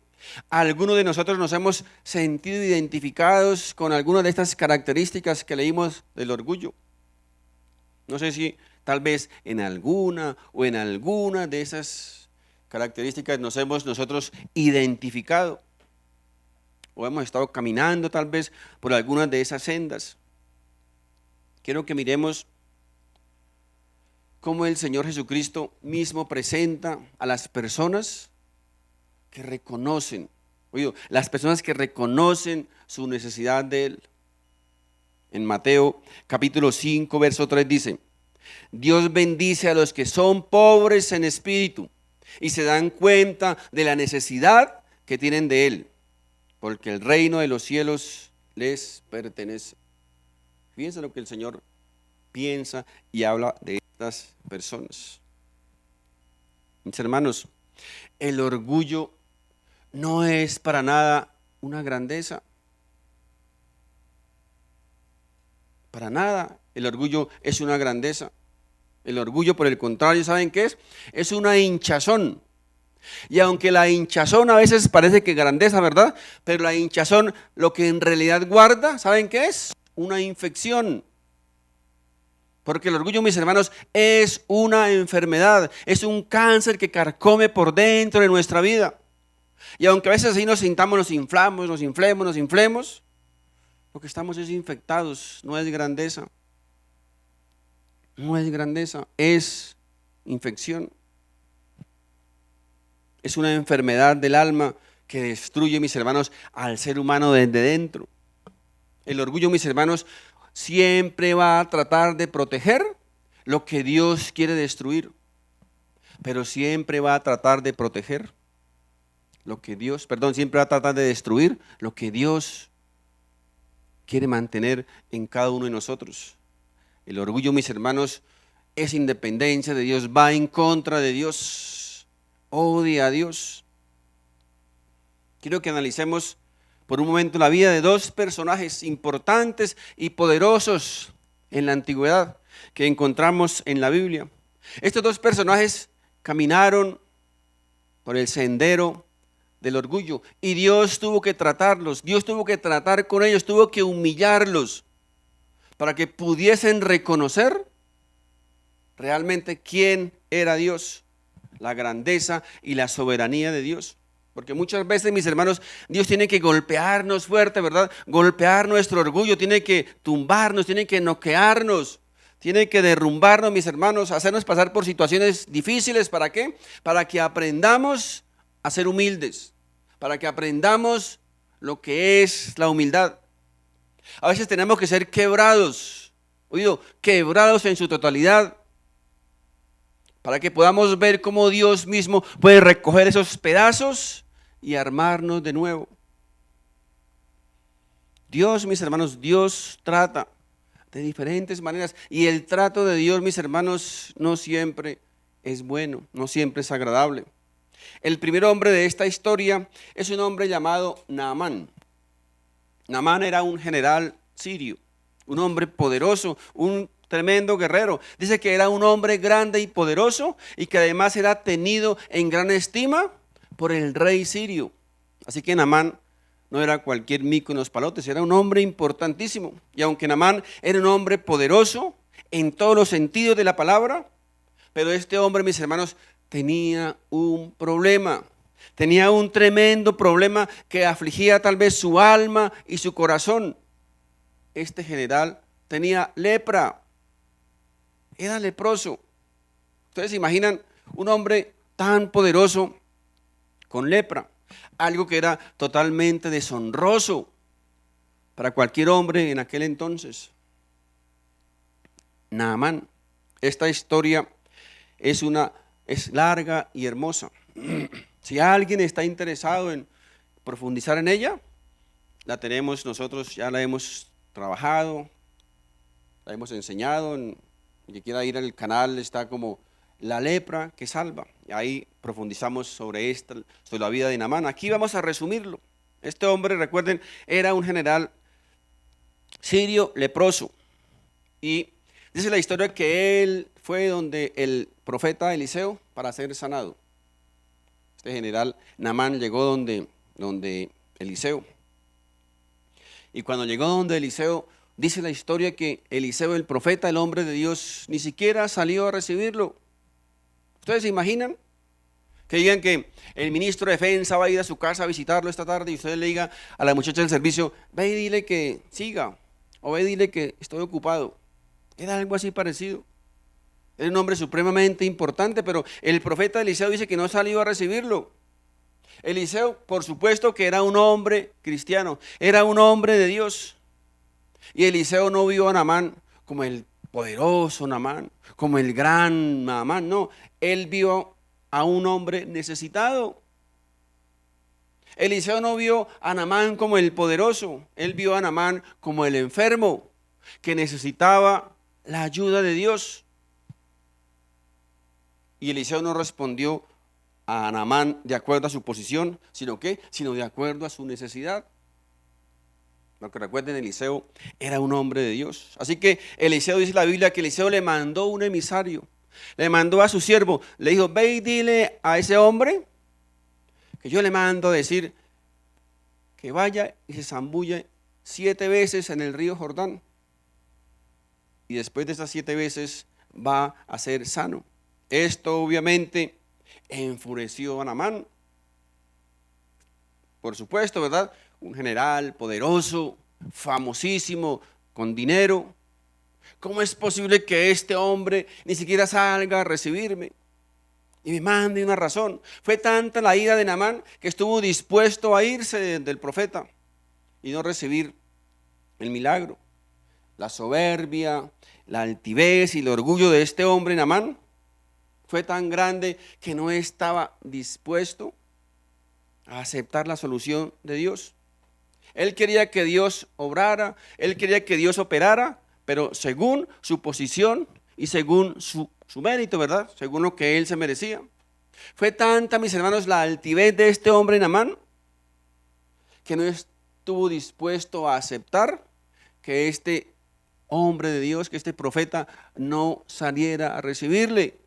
alguno de nosotros nos hemos sentido identificados con alguna de estas características que leímos del orgullo. No sé si tal vez en alguna o en alguna de esas características nos hemos nosotros identificado o hemos estado caminando tal vez por algunas de esas sendas. Quiero que miremos cómo el Señor Jesucristo mismo presenta a las personas que reconocen, las personas que reconocen su necesidad de Él. En Mateo capítulo 5, verso 3 dice, Dios bendice a los que son pobres en espíritu y se dan cuenta de la necesidad que tienen de Él, porque el reino de los cielos les pertenece. Fíjense lo que el Señor piensa y habla de estas personas. Mis hermanos, el orgullo no es para nada una grandeza. Para nada el orgullo es una grandeza. El orgullo, por el contrario, ¿saben qué es? Es una hinchazón. Y aunque la hinchazón a veces parece que grandeza, ¿verdad? Pero la hinchazón lo que en realidad guarda, ¿saben qué es? Una infección. Porque el orgullo, mis hermanos, es una enfermedad, es un cáncer que carcome por dentro de nuestra vida. Y aunque a veces así nos sintamos, nos inflamos, nos inflemos, lo que estamos es infectados, no es grandeza. No es grandeza, es infección. Es una enfermedad del alma que destruye, mis hermanos, al ser humano desde dentro. El orgullo, mis hermanos, siempre va a tratar de proteger lo que Dios quiere destruir, pero siempre va a tratar de proteger siempre va a tratar de destruir lo que Dios quiere mantener en cada uno de nosotros. El orgullo, mis hermanos, es independencia de Dios, va en contra de Dios, odia a Dios. Quiero que analicemos por un momento la vida de dos personajes importantes y poderosos en la antigüedad que encontramos en la Biblia. Estos dos personajes caminaron por el sendero del orgullo y Dios tuvo que tratarlos, Dios tuvo que tratar con ellos, tuvo que humillarlos para que pudiesen reconocer realmente quién era Dios, la grandeza y la soberanía de Dios. Porque muchas veces, mis hermanos, Dios tiene que golpearnos fuerte, ¿verdad? Golpear nuestro orgullo, tiene que tumbarnos, tiene que noquearnos, tiene que derrumbarnos, mis hermanos, hacernos pasar por situaciones difíciles. ¿Para qué? Para que aprendamos a ser humildes, para que aprendamos lo que es la humildad. A veces tenemos que ser quebrados, quebrados en su totalidad, para que podamos ver cómo Dios mismo puede recoger esos pedazos y armarnos de nuevo. Dios, mis hermanos, Dios trata de diferentes maneras y el trato de Dios, mis hermanos, no siempre es bueno, no siempre es agradable. El primer hombre de esta historia es un hombre llamado Naamán. Naamán era un general sirio, un hombre poderoso, un tremendo guerrero. Dice que era un hombre grande y poderoso y que además era tenido en gran estima por el rey sirio. Así que Naamán no era cualquier mico en los palotes, era un hombre importantísimo. Y aunque Naamán era un hombre poderoso en todos los sentidos de la palabra, pero este hombre, mis hermanos, tenía un problema. Tenía un tremendo problema que afligía tal vez su alma y su corazón. Este general tenía lepra. Era leproso. Ustedes se imaginan un hombre tan poderoso con lepra, algo que era totalmente deshonroso para cualquier hombre en aquel entonces. Naamán, esta historia es larga y hermosa. Si alguien está interesado en profundizar en ella, la tenemos nosotros, ya la hemos trabajado, la hemos enseñado. El que quiera ir al canal está como la lepra que salva. Y ahí profundizamos sobre la vida de Naamán. Aquí vamos a resumirlo. Este hombre, recuerden, era un general sirio leproso. Y dice la historia que él fue donde el profeta Eliseo para ser sanado. Este general Naamán llegó donde Eliseo. Y cuando llegó donde Eliseo, dice la historia que Eliseo, el profeta, el hombre de Dios, ni siquiera salió a recibirlo. ¿Ustedes se imaginan? Que digan que el ministro de Defensa va a ir a su casa a visitarlo esta tarde y usted le diga a la muchacha del servicio, ve y dile que siga, o ve y dile que estoy ocupado. Era algo así parecido. Era un hombre supremamente importante, pero el profeta Eliseo dice que no salió a recibirlo. Eliseo, por supuesto que era un hombre cristiano, era un hombre de Dios. Y Eliseo no vio a Naamán como el poderoso Naamán, como el gran Naamán, no. Él vio a un hombre necesitado. Eliseo no vio a Naamán como el poderoso, él vio a Naamán como el enfermo que necesitaba la ayuda de Dios. Y Eliseo no respondió a Naamán de acuerdo a su posición, sino de acuerdo a su necesidad. Porque recuerden, Eliseo era un hombre de Dios. Así que Eliseo, dice la Biblia, que Eliseo le mandó un emisario, le mandó a su siervo, le dijo, ve y dile a ese hombre que yo le mando a decir que vaya y se zambulle 7 veces en el río Jordán. Y después de esas 7 veces va a ser sano. Esto obviamente enfureció a Naamán. Por supuesto, ¿verdad? Un general poderoso, famosísimo, con dinero. ¿Cómo es posible que este hombre ni siquiera salga a recibirme y me mande una razón? Fue tanta la ira de Naamán que estuvo dispuesto a irse del profeta y no recibir el milagro. La soberbia, la altivez y el orgullo de este hombre Naamán fue tan grande que no estaba dispuesto a aceptar la solución de Dios. Él quería que Dios obrara, él quería que Dios operara, pero según su posición y según su mérito, ¿verdad? Según lo que él se merecía. Fue tanta, mis hermanos, la altivez de este hombre Naamán que no estuvo dispuesto a aceptar que este hombre de Dios, que este profeta no saliera a recibirle.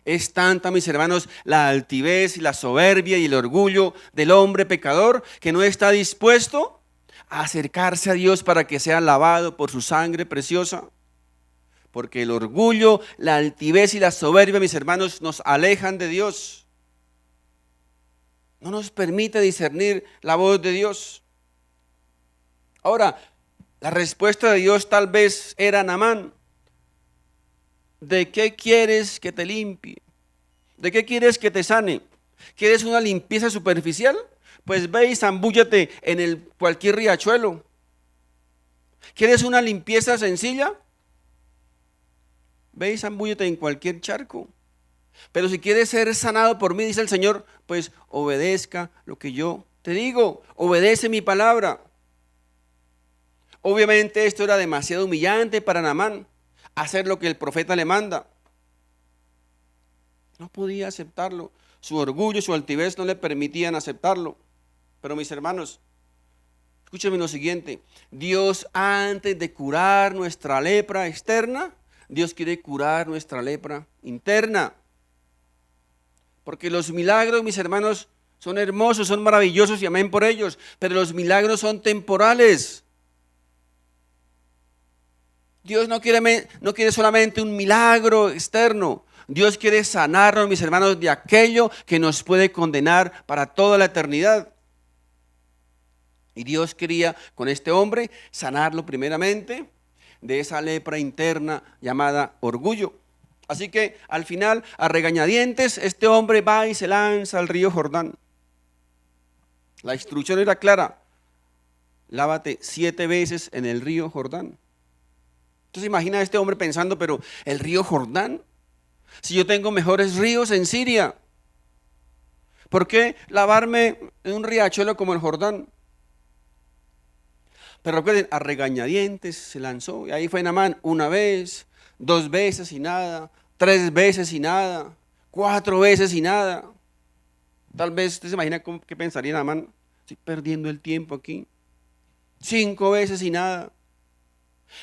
Es tanta, mis hermanos, la altivez y la soberbia y el orgullo del hombre pecador que no está dispuesto a acercarse a Dios para que sea lavado por su sangre preciosa. Porque el orgullo, la altivez y la soberbia, mis hermanos, nos alejan de Dios. No nos permite discernir la voz de Dios. Ahora, la respuesta de Dios tal vez era Naamán. ¿De qué quieres que te limpie? ¿De qué quieres que te sane? ¿Quieres una limpieza superficial? Pues ve y zambúllate en cualquier riachuelo. ¿Quieres una limpieza sencilla? Ve y zambúllate en cualquier charco. Pero si quieres ser sanado por mí, dice el Señor, pues obedezca lo que yo te digo. Obedece mi palabra. Obviamente esto era demasiado humillante para Naamán, hacer lo que el profeta le manda. No podía aceptarlo. Su orgullo, su altivez no le permitían aceptarlo. Pero mis hermanos, escúchenme lo siguiente. Dios, antes de curar nuestra lepra externa, Dios quiere curar nuestra lepra interna. Porque los milagros, mis hermanos, son hermosos, son maravillosos y amén por ellos. Pero los milagros son temporales. Dios no quiere solamente un milagro externo. Dios quiere sanarnos, mis hermanos, de aquello que nos puede condenar para toda la eternidad. Y Dios quería con este hombre sanarlo primeramente de esa lepra interna llamada orgullo. Así que al final, a regañadientes, este hombre va y se lanza al río Jordán. La instrucción era clara: lávate 7 veces en el río Jordán. Entonces imagina a este hombre pensando, pero el río Jordán, Si yo tengo mejores ríos en Siria, ¿por qué lavarme en un riachuelo como el Jordán? Pero recuerden, a regañadientes se lanzó. Y ahí fue Naamán una vez, 2 veces y nada, 3 veces y nada, 4 veces y nada. Tal vez usted se imagina qué pensaría Naamán. Estoy perdiendo el tiempo aquí. 5 veces y nada.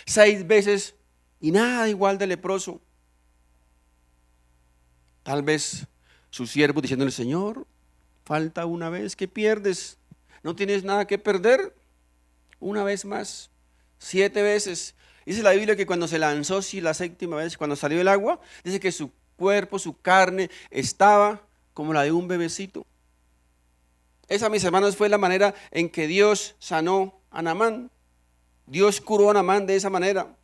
6 veces y nada, igual de leproso. Tal vez su siervo diciéndole: Señor, falta una vez, ¿qué pierdes? No tienes nada que perder. Una vez más, 7 veces. Dice la Biblia que cuando se lanzó, sí, la 7ª vez, cuando salió el agua, dice que su cuerpo, su carne, estaba como la de un bebecito. Esa, mis hermanos, fue la manera en que Dios sanó a Naamán. Dios curó a Naamán de esa manera.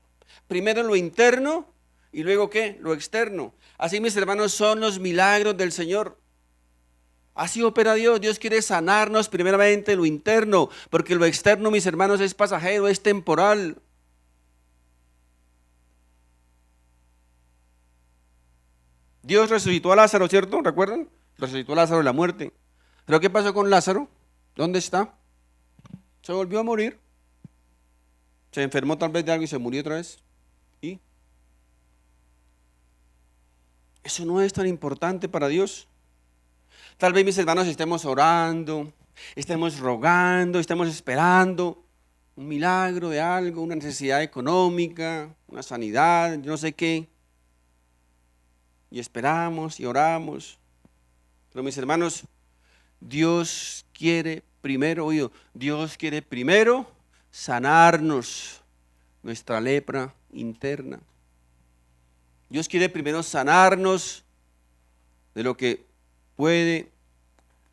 Primero lo interno y luego ¿qué? Lo externo. Así, mis hermanos, son los milagros del Señor. Así opera Dios. Dios quiere sanarnos primeramente lo interno, porque lo externo, mis hermanos, es pasajero, es temporal. Dios resucitó a Lázaro, ¿cierto? ¿Recuerdan? Resucitó a Lázaro de la muerte. ¿Pero qué pasó con Lázaro? ¿Dónde está? Se volvió a morir. Se enfermó tal vez de algo y se murió otra vez. ¿Y? Eso no es tan importante para Dios. Tal vez, mis hermanos, estemos orando, estemos rogando, estemos esperando un milagro de algo, una necesidad económica, una sanidad, yo no sé qué. Y esperamos y oramos. Pero, mis hermanos, Dios quiere primero, Dios quiere primero sanarnos nuestra lepra interna. Dios quiere primero sanarnos de lo que puede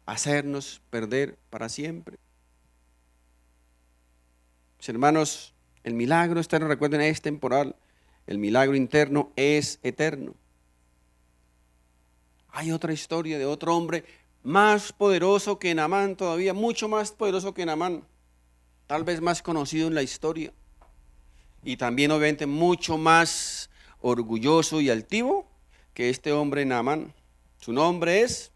hacernos perder para siempre. Mis hermanos, el milagro externo, recuerden, es temporal. El milagro interno es eterno. Hay otra historia de otro hombre más poderoso que Naamán todavía, mucho más poderoso que Naamán, tal vez más conocido en la historia. Y también obviamente mucho más orgulloso y altivo que este hombre Naamán. Su nombre es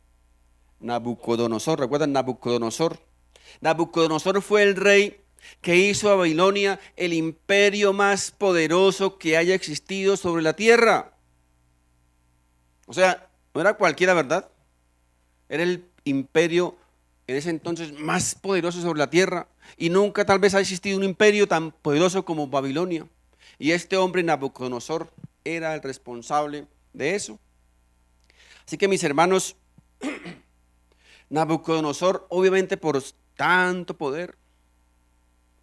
Nabucodonosor. ¿Recuerdan Nabucodonosor? Nabucodonosor fue el rey que hizo a Babilonia el imperio más poderoso que haya existido sobre la tierra. O sea, no era cualquiera, ¿verdad? Era el imperio en ese entonces más poderoso sobre la tierra. Y nunca tal vez ha existido un imperio tan poderoso como Babilonia. Y este hombre Nabucodonosor era el responsable de eso. Así que, mis hermanos, Nabucodonosor, obviamente por tanto poder,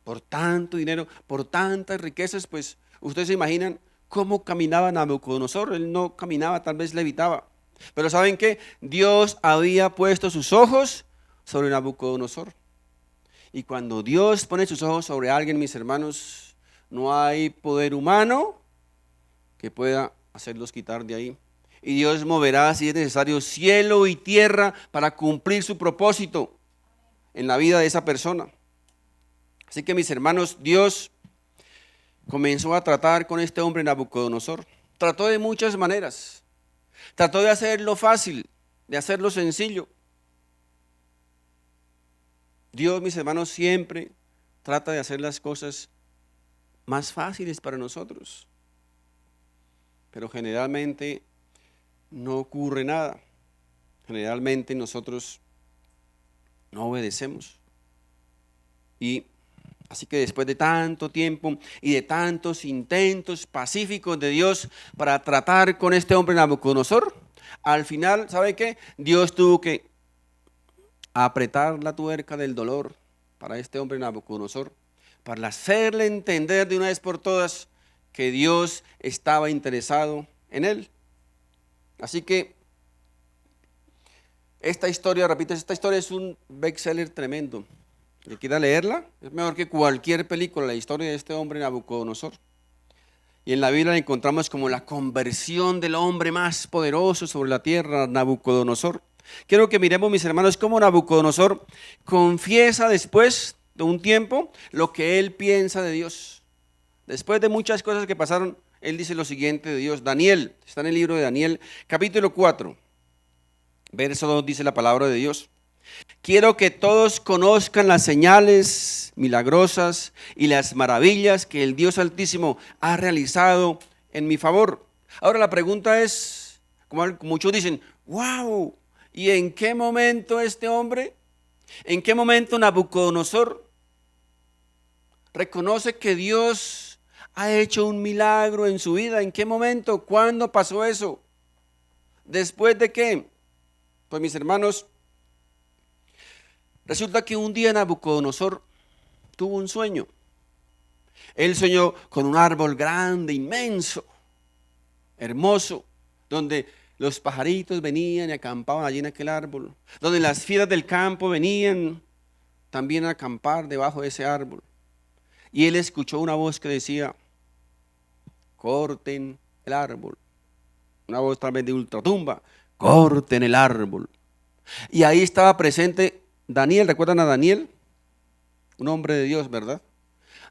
por tanto dinero, por tantas riquezas, pues ustedes se imaginan cómo caminaba Nabucodonosor. Él no caminaba, tal vez levitaba. Pero ¿saben qué? Dios había puesto sus ojos sobre Nabucodonosor. Y cuando Dios pone sus ojos sobre alguien, mis hermanos, no hay poder humano que pueda hacerlos quitar de ahí. Y Dios moverá, si es necesario, cielo y tierra para cumplir su propósito en la vida de esa persona. Así que, mis hermanos, Dios comenzó a tratar con este hombre Nabucodonosor. Trató de muchas maneras. Trató de hacerlo fácil, de hacerlo sencillo. Dios, mis hermanos, siempre trata de hacer las cosas más fáciles para nosotros. Pero generalmente no ocurre nada. Generalmente nosotros no obedecemos. Y así que después de tanto tiempo y de tantos intentos pacíficos de Dios para tratar con este hombre Nabucodonosor, al final, ¿sabe qué? Dios tuvo que apretar la tuerca del dolor para este hombre Nabucodonosor, para hacerle entender de una vez por todas que Dios estaba interesado en él. Así que esta historia, repito, esta historia es un bestseller tremendo. Si quiera leerla, es mejor que cualquier película, la historia de este hombre Nabucodonosor. Y en la Biblia la encontramos como la conversión del hombre más poderoso sobre la tierra, Nabucodonosor. Quiero que miremos, mis hermanos, cómo Nabucodonosor confiesa después de un tiempo lo que él piensa de Dios. Después de muchas cosas que pasaron él dice lo siguiente de Dios. Daniel, está en el libro de Daniel, capítulo 4, verso 2, dice la palabra de Dios. Quiero que todos conozcan las señales milagrosas y las maravillas que el Dios Altísimo ha realizado en mi favor. Ahora la pregunta es, como muchos dicen, wow, ¿y en qué momento este hombre, en qué momento Nabucodonosor reconoce que Dios ha hecho un milagro en su vida? ¿En qué momento? ¿Cuándo pasó eso? ¿Después de qué? Pues mis hermanos, resulta que un día Nabucodonosor tuvo un sueño. Él soñó con un árbol grande, inmenso, hermoso, donde los pajaritos venían y acampaban allí en aquel árbol, donde las fieras del campo venían también a acampar debajo de ese árbol. Y él escuchó una voz que decía, corten el árbol. Una voz tal vez de ultratumba, corten el árbol. Y ahí estaba presente Daniel. ¿Recuerdan a Daniel? Un hombre de Dios, ¿verdad?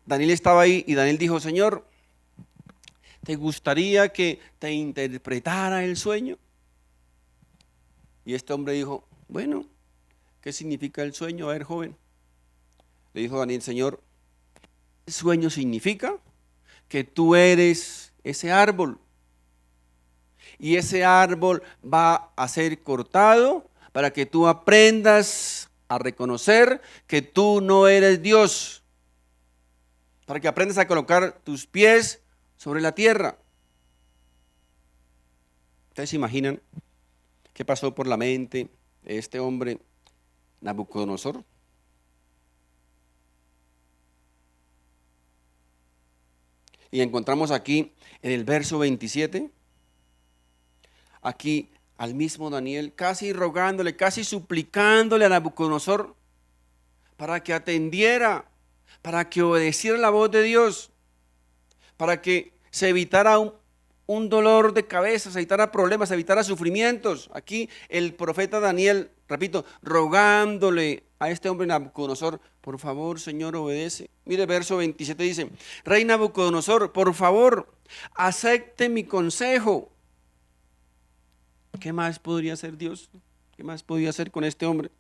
Daniel estaba ahí y Daniel dijo, Señor, ¿te gustaría que te interpretara el sueño? Y este hombre dijo, bueno, ¿qué significa el sueño? A ver, joven. Le dijo Daniel, Señor, el sueño significa que tú eres ese árbol. Y ese árbol va a ser cortado para que tú aprendas a reconocer que tú no eres Dios. Para que aprendas a colocar tus pies sobre la tierra. ¿Ustedes se imaginan qué pasó por la mente de este hombre Nabucodonosor? Y encontramos aquí en el verso 27, aquí al mismo Daniel, casi rogándole, casi suplicándole a Nabucodonosor para que atendiera, para que obedeciera la voz de Dios, para que se evitara un dolor de cabeza, se evitara problemas, se evitara sufrimientos. Aquí el profeta Daniel, repito, rogándole a este hombre Nabucodonosor, por favor, Señor, obedece. Mire, verso 27 dice, Rey Nabucodonosor, por favor, acepte mi consejo. ¿Qué más podría hacer Dios? ¿Qué más podía hacer con este hombre?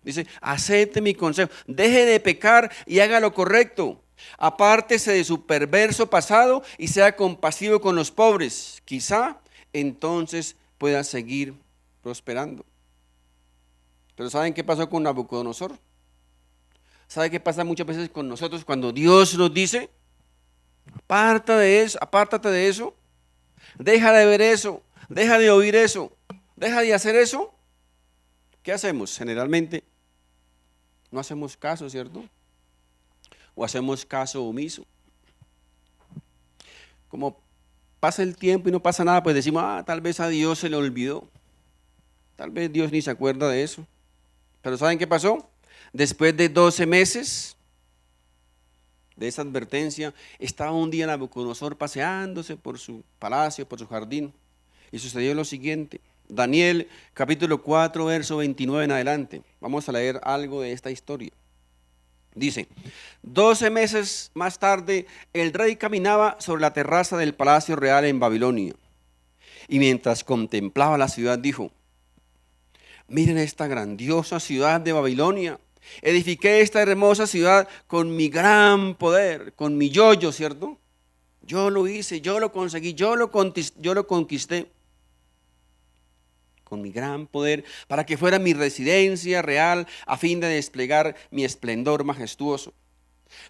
Dice, acepte mi consejo, deje de pecar y haga lo correcto. Apártese de su perverso pasado y sea compasivo con los pobres. Quizá entonces pueda seguir prosperando. Pero ¿saben qué pasó con Nabucodonosor? ¿Saben qué pasa muchas veces con nosotros cuando Dios nos dice, apártate de eso, deja de ver eso, deja de oír eso, deja de hacer eso? ¿Qué hacemos? Generalmente no hacemos caso, ¿cierto? O hacemos caso omiso. Como pasa el tiempo y no pasa nada, pues decimos, tal vez a Dios se le olvidó. Tal vez Dios ni se acuerda de eso. Pero ¿saben qué pasó? Después de 12 meses de esa advertencia, estaba un día Nabucodonosor paseándose por su palacio, por su jardín, y sucedió lo siguiente. Daniel, capítulo 4, verso 29 en adelante. Vamos a leer algo de esta historia. Dice, 12 meses más tarde, el rey caminaba sobre la terraza del palacio real en Babilonia. Y mientras contemplaba la ciudad, dijo, miren esta grandiosa ciudad de Babilonia. Edifiqué esta hermosa ciudad con mi gran poder, con mi yo-yo, ¿cierto? Yo lo hice, yo lo conseguí, yo lo conquisté. Con mi gran poder, para que fuera mi residencia real, a fin de desplegar mi esplendor majestuoso.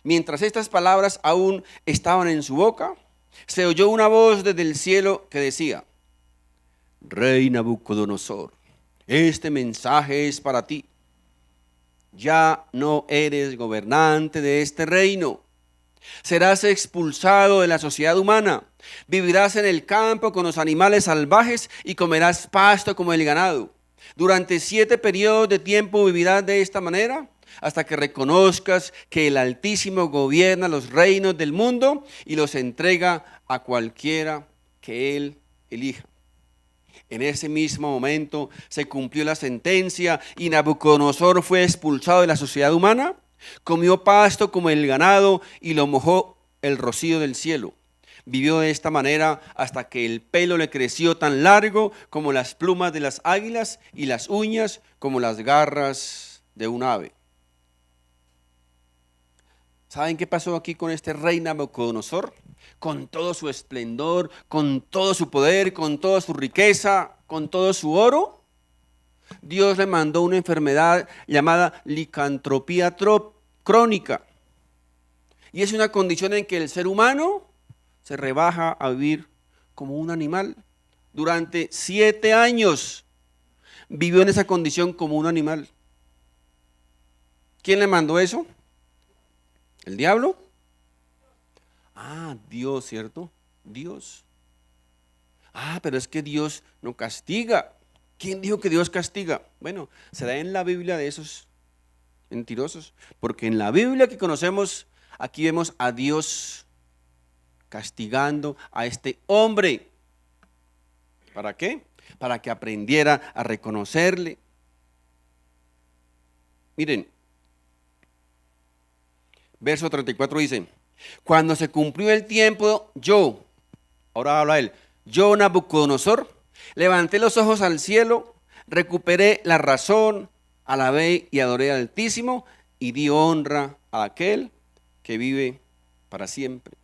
Mientras estas palabras aún estaban en su boca, se oyó una voz desde el cielo que decía, Rey Nabucodonosor, este mensaje es para ti. Ya no eres gobernante de este reino. Serás expulsado de la sociedad humana. Vivirás en el campo con los animales salvajes y comerás pasto como el ganado. Durante 7 periodos de tiempo vivirás de esta manera, hasta que reconozcas que el Altísimo gobierna los reinos del mundo y los entrega a cualquiera que Él elija. En ese mismo momento se cumplió la sentencia y Nabucodonosor fue expulsado de la sociedad humana. Comió pasto como el ganado y lo mojó el rocío del cielo. Vivió de esta manera hasta que el pelo le creció tan largo como las plumas de las águilas y las uñas como las garras de un ave. ¿Saben qué pasó aquí con este rey Nabucodonosor? Con todo su esplendor, con todo su poder, con toda su riqueza, con todo su oro, Dios le mandó una enfermedad llamada licantropía crónica. Y es una condición en que el ser humano se rebaja a vivir como un animal. Durante 7 años vivió en esa condición como un animal. ¿Quién le mandó eso? ¿El diablo? Ah, Dios, ¿cierto? Dios. Ah, pero es que Dios no castiga. ¿Quién dijo que Dios castiga? Bueno, será en la Biblia de esos mentirosos. Porque en la Biblia que conocemos, aquí vemos a Dios castigando a este hombre. ¿Para qué? Para que aprendiera a reconocerle. Miren, verso 34 dice: cuando se cumplió el tiempo, ahora habla él, yo Nabucodonosor, levanté los ojos al cielo, recuperé la razón, alabé y adoré al Altísimo y di honra a aquel que vive para siempre.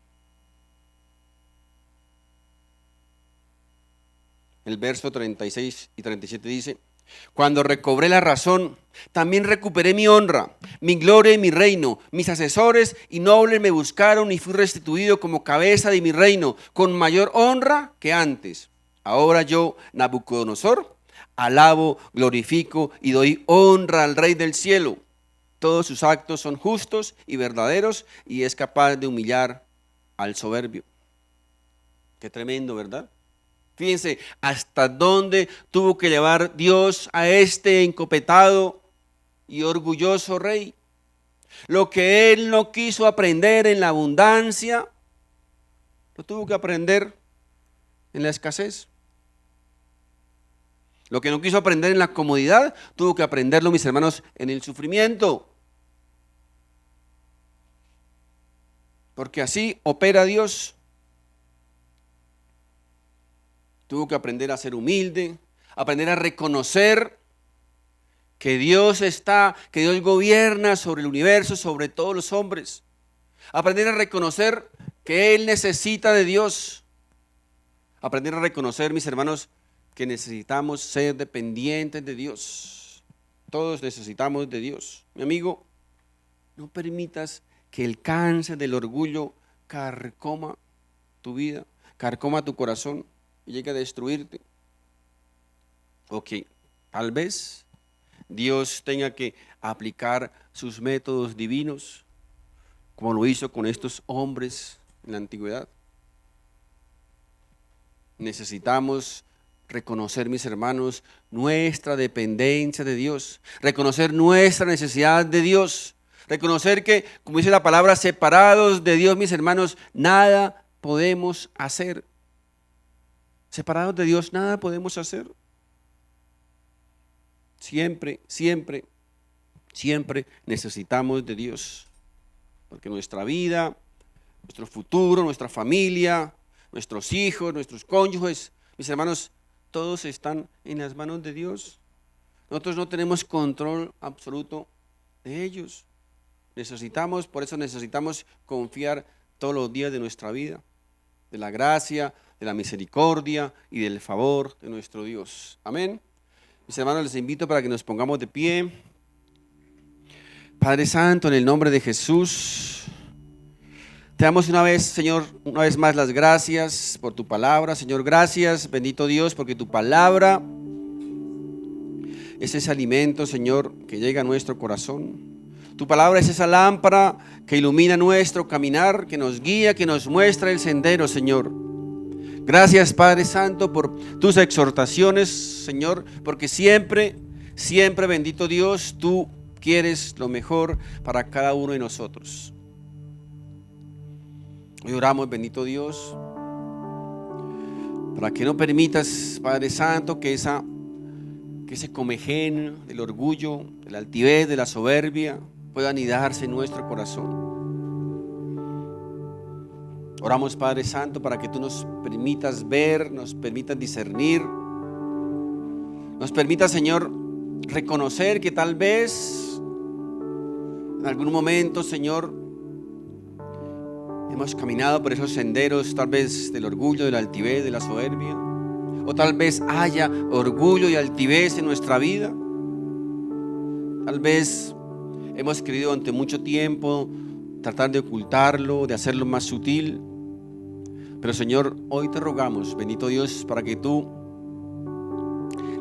El verso 36 y 37 dice: cuando recobré la razón, también recuperé mi honra, mi gloria y mi reino. Mis asesores y nobles me buscaron y fui restituido como cabeza de mi reino, con mayor honra que antes. Ahora yo, Nabucodonosor, alabo, glorifico y doy honra al Rey del cielo. Todos sus actos son justos y verdaderos y es capaz de humillar al soberbio. Qué tremendo, ¿verdad? Fíjense hasta dónde tuvo que llevar Dios a este encopetado y orgulloso rey. Lo que él no quiso aprender en la abundancia, lo tuvo que aprender en la escasez. Lo que no quiso aprender en la comodidad, tuvo que aprenderlo, mis hermanos, en el sufrimiento. Porque así opera Dios. Tuvo que aprender a ser humilde, aprender a reconocer que Dios está, que Dios gobierna sobre el universo, sobre todos los hombres. Aprender a reconocer que Él necesita de Dios. Aprender a reconocer, mis hermanos, que necesitamos ser dependientes de Dios. Todos necesitamos de Dios. Mi amigo, no permitas que el cáncer del orgullo carcoma tu vida, carcoma tu corazón y llegue a destruirte. Ok, tal vez Dios tenga que aplicar sus métodos divinos, como lo hizo con estos hombres en la antigüedad. Necesitamos reconocer, mis hermanos, nuestra dependencia de Dios, reconocer nuestra necesidad de Dios, reconocer que, como dice la palabra, separados de Dios, mis hermanos, nada podemos hacer. Separados de Dios, nada podemos hacer. Siempre, siempre, siempre necesitamos de Dios, porque nuestra vida, nuestro futuro, nuestra familia, nuestros hijos, nuestros cónyuges, mis hermanos, todos están en las manos de Dios. Nosotros no tenemos control absoluto de ellos. Por eso necesitamos confiar todos los días de nuestra vida, de la gracia, de la misericordia y del favor de nuestro Dios. Amén. Mis hermanos, les invito para que nos pongamos de pie. Padre Santo, en el nombre de Jesús, te damos una vez, Señor, una vez más las gracias por tu palabra. Señor, gracias, bendito Dios, porque tu palabra es ese alimento, Señor, que llega a nuestro corazón. Tu palabra es esa lámpara que ilumina nuestro caminar, que nos guía, que nos muestra el sendero, Señor. Gracias, Padre Santo, por tus exhortaciones, Señor, porque siempre, siempre, bendito Dios, tú quieres lo mejor para cada uno de nosotros. Hoy oramos, bendito Dios, para que no permitas, Padre Santo, que ese comején del orgullo, de la altivez, de la soberbia, pueda anidarse en nuestro corazón. Oramos, Padre Santo, para que tú nos permitas ver, nos permitas discernir, nos permitas, Señor, reconocer que tal vez en algún momento, Señor, hemos caminado por esos senderos, tal vez del orgullo, de la altivez, de la soberbia, o tal vez haya orgullo y altivez en nuestra vida. Tal vez hemos querido durante mucho tiempo tratar de ocultarlo, de hacerlo más sutil. Pero Señor, hoy te rogamos, bendito Dios, para que tú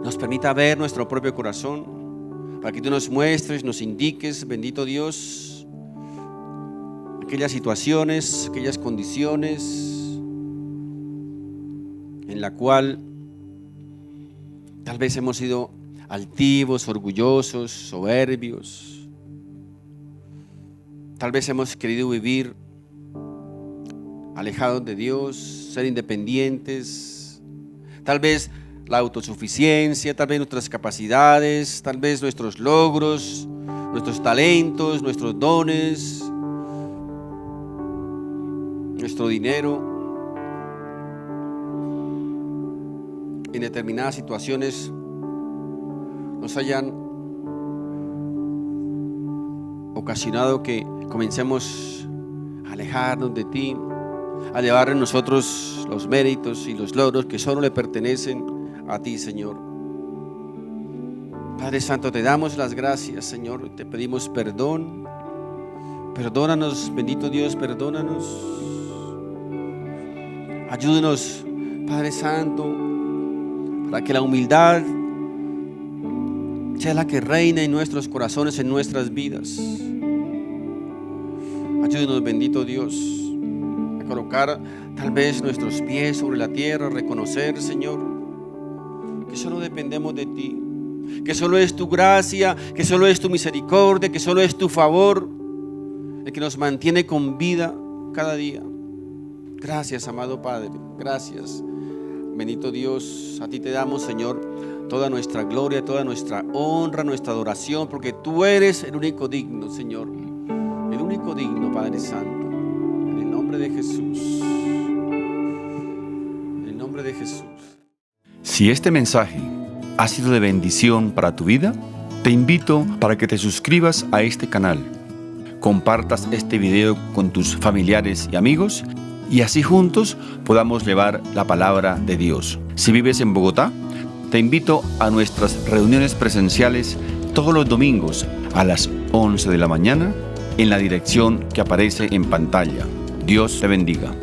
nos permita ver nuestro propio corazón, para que tú nos muestres, nos indiques, bendito Dios, aquellas situaciones, aquellas condiciones en la cual tal vez hemos sido altivos, orgullosos, soberbios. Tal vez hemos querido vivir alejados de Dios, ser independientes. Tal vez la autosuficiencia, tal vez nuestras capacidades, tal vez nuestros logros, nuestros talentos, nuestros dones, nuestro dinero. En determinadas situaciones nos hayan ocasionado que comencemos a alejarnos de ti, a llevar en nosotros los méritos y los logros que solo le pertenecen a ti, Señor. Padre Santo, te damos las gracias, Señor, te pedimos perdón. Perdónanos, bendito Dios, perdónanos. Ayúdanos, Padre Santo, para que la humildad sea la que reine en nuestros corazones, en nuestras vidas. Ayúdanos, bendito Dios, a colocar tal vez nuestros pies sobre la tierra, reconocer, Señor, que solo dependemos de ti, que solo es tu gracia, que solo es tu misericordia, que solo es tu favor el que nos mantiene con vida cada día. Gracias, amado Padre, gracias. Bendito Dios, a ti te damos, Señor, toda nuestra gloria, toda nuestra honra, nuestra adoración, porque tú eres el único digno, Señor, el único digno, Padre Santo. En el nombre de Jesús, en el nombre de Jesús. Si este mensaje ha sido de bendición para tu vida, te invito para que te suscribas a este canal, compartas este video con tus familiares y amigos, y así juntos podamos llevar la palabra de Dios. Si vives en Bogotá, te invito a nuestras reuniones presenciales todos los domingos a las 11 de la mañana en la dirección que aparece en pantalla. Dios te bendiga.